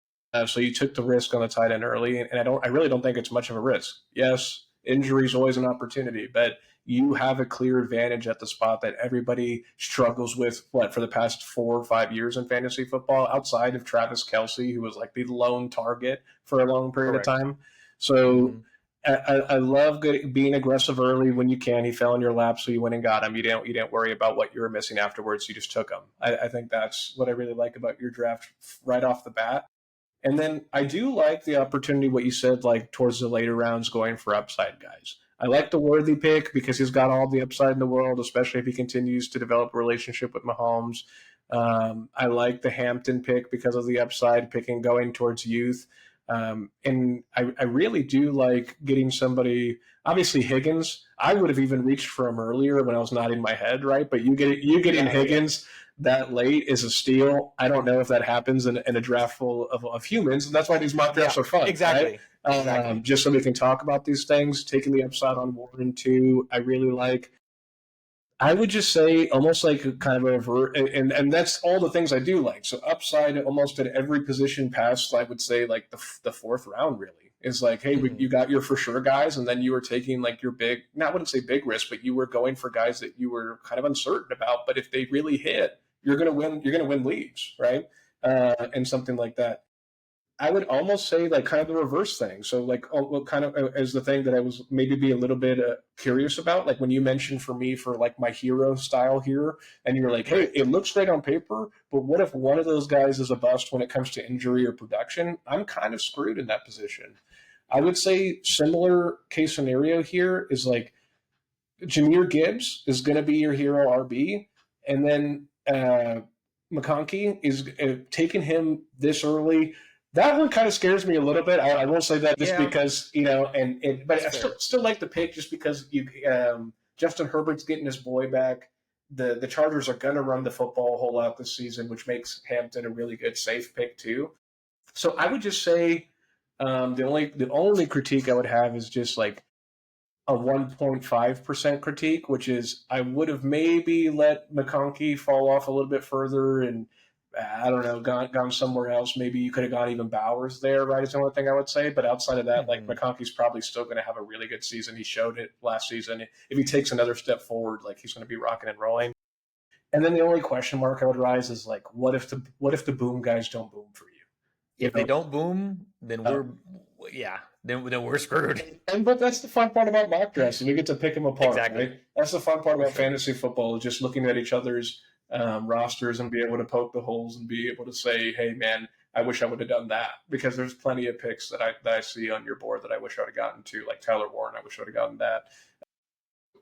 so you took the risk on the tight end early, and I really don't think it's much of a risk. Yes, injury is always an opportunity, but you have a clear advantage at the spot that everybody struggles with. What, for the past 4 or 5 years in fantasy football, outside of Travis Kelce, who was like the lone target for a long period of Correct. time. So Mhm. I love being aggressive early when you can. He fell in your lap, so you went and got him. You didn't worry about what you were missing afterwards. You just took him. I think that's what I really like about your draft right off the bat. And then I do like the opportunity, what you said, like towards the later rounds, going for upside guys. I like the Worthy pick because he's got all the upside in the world, especially if he continues to develop a relationship with Mahomes. I like the Hampton pick because of the upside, picking going towards youth. And I really do like getting somebody. Obviously, Higgins. I would have even reached for him earlier when I was nodding my head, right? But you getting Yeah. Higgins that late is a steal. I don't know if that happens in a draft full of humans, and that's why these mock Yeah. drafts are fun, right? Exactly. Exactly. Just so we can talk about these things. Taking the upside on Warren too, I really like. I would just say almost like a kind of a and that's all the things I do like. So upside almost at every position past, I would say like the fourth round really is like, hey, Mhm. you got your for sure guys, and then you were taking like your big, not I wouldn't say big risk, but you were going for guys that you were kind of uncertain about. But if they really hit, you're gonna win. You're gonna win leagues, right? And something like that. I would almost say like kind of the reverse thing. So like what kind of as the thing that I was maybe be a little bit curious about, like when you mentioned for me for like my hero style here, and you're like, hey, Right. it looks great on paper, but what if one of those guys is a bust when it comes to injury or production? I'm kind of screwed in that position. I would say similar case scenario here is like Jameer Gibbs is going to be your hero RB, and then McConkey is taking him this early. That one kind of scares me a little bit. I won't say that just Yeah. because but That's I still fair. still like the pick just because Justin Herbert's getting his boy back. The Chargers are going to run the football a whole lot this season, which makes Hampton a really good safe pick too. So I would just say the only critique I would have is just like a 1.5% critique, which is I would have maybe let McConkey fall off a little bit further and I don't know, gone somewhere else. Maybe you could have gone even Bowers there, right? Is the only thing I would say. But outside of that, like Mhm. McConkey's probably still going to have a really good season. He showed it last season. If he takes another step forward, like he's going to be rocking and rolling. And then the only question mark I would rise is like, what if the boom guys don't boom for you? You If they know, don't boom, then uh, yeah, then we're screwed. but that's the fun part about mock drafts, and we get to pick them apart, Exactly. right? That's the fun part For about sure. fantasy football, is just looking at each other's rosters and be able to poke the holes and be able to say, "Hey, man, I wish I would have done that." Because there's plenty of picks that I see on your board that I wish I would have gotten to, like Tyler Warren. I wish I would have gotten that.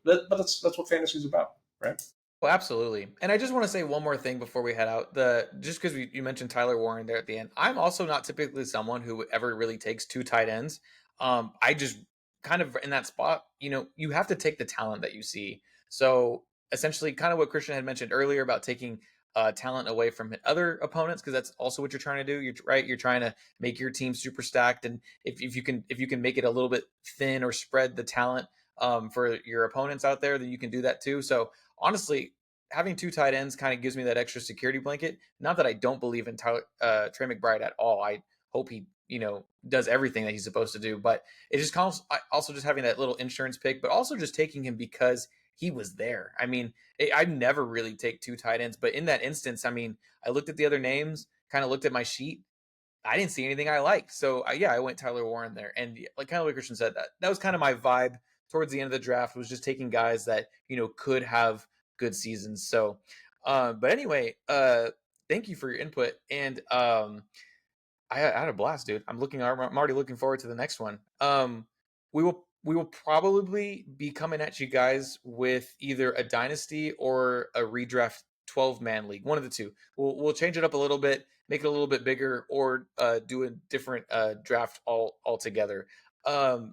But that's what fantasy is about, right? Well, absolutely. And I just want to say one more thing before we head out. The just because you mentioned Tyler Warren there at the end, I'm also not typically someone who ever really takes two tight ends. I just kind of in that spot, you have to take the talent that you see. So essentially, kind of what Christian had mentioned earlier about taking talent away from other opponents, because that's also what you're trying to do. You're right. You're trying to make your team super stacked, and if you can make it a little bit thin or spread the talent for your opponents out there, then you can do that too. So honestly, having two tight ends kind of gives me that extra security blanket. Not that I don't believe in Trey McBride at all. I hope he, does everything that he's supposed to do. But it just comes also just having that little insurance pick, but also just taking him because he was there. I mean, I never really take two tight ends, but in that instance, I mean, I looked at the other names, kind of looked at my sheet. I didn't see anything I liked. So yeah, I went Tyler Warren there. And like kind of like Christian said, that was kind of my vibe towards the end of the draft, was just taking guys that, could have good seasons. So, but anyway, thank you for your input. And I had a blast, dude. I'm already looking forward to the next one. We will probably be coming at you guys with either a dynasty or a redraft 12-man league, one of the two. We'll change it up a little bit, make it a little bit bigger, or do a different draft altogether.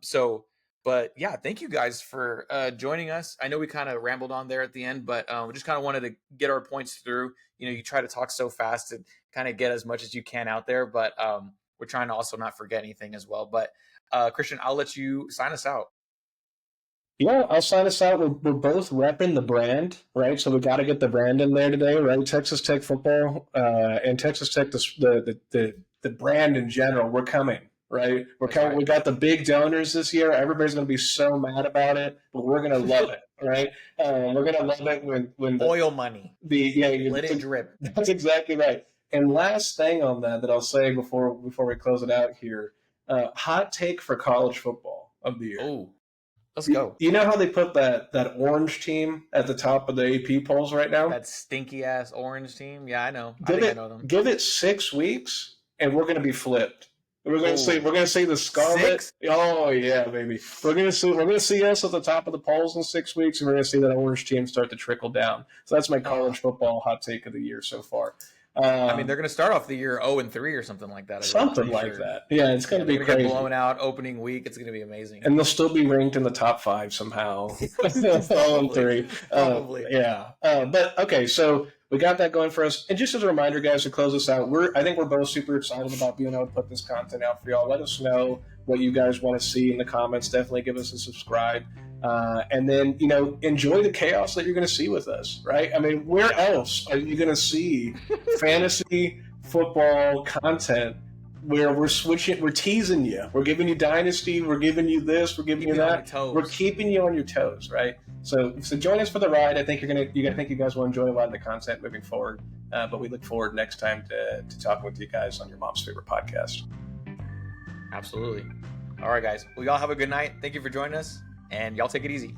So, but yeah, thank you guys for joining us. I know we kind of rambled on there at the end, but we just kind of wanted to get our points through. You try to talk so fast and kind of get as much as you can out there, but we're trying to also not forget anything as well. But Christian, I'll let you sign us out. Yeah, I'll sign us out. We're both repping the brand, right? So we got to get the brand in there today, right? Texas Tech football and Texas Tech, the brand in general. We're coming, right? We're That's coming. right. We got the big donors this year. Everybody's going to be so mad about it, but we're going to love it, right? We're going to love it when Oil money. Let it drip. That's exactly right. And last thing on that I'll say before we close it out here, hot take for college football of the year. Oh, let's go. You know how they put that orange team at the top of the AP polls right now? That stinky ass orange team. Yeah, I know. I know them. Give it 6 weeks, and we're going to be flipped. We're going to see the Scarlet. 6? Oh yeah, baby. We're going to see us at the top of the polls in 6 weeks, and we're going to see that orange team start to trickle down. So that's my college football hot take of the year so far. I mean, they're going to start off the year 0-3 or something like that. Something like that. Yeah, it's going to be crazy. Get blown out opening week. It's going to be amazing. And they'll still be ranked in the top 5 somehow. 0-3. Probably. Yeah. But okay, so we got that going for us. And just as a reminder, guys, to close this out, I think we're both super excited about being able to put this content out for y'all. Let us know what you guys want to see in the comments. Definitely give us a subscribe. And then, enjoy the chaos that you're going to see with us, right? I mean, where else are you going to see fantasy football content where we're teasing you, we're giving you dynasty, we're giving you this, we're giving you that, we're keeping you on your toes, right? So join us for the ride. I think you guys will enjoy a lot of the content moving forward. But we look forward next time to talking with you guys on your mom's favorite podcast. Absolutely. All right, guys. Well, y'all have a good night. Thank you for joining us, and y'all take it easy.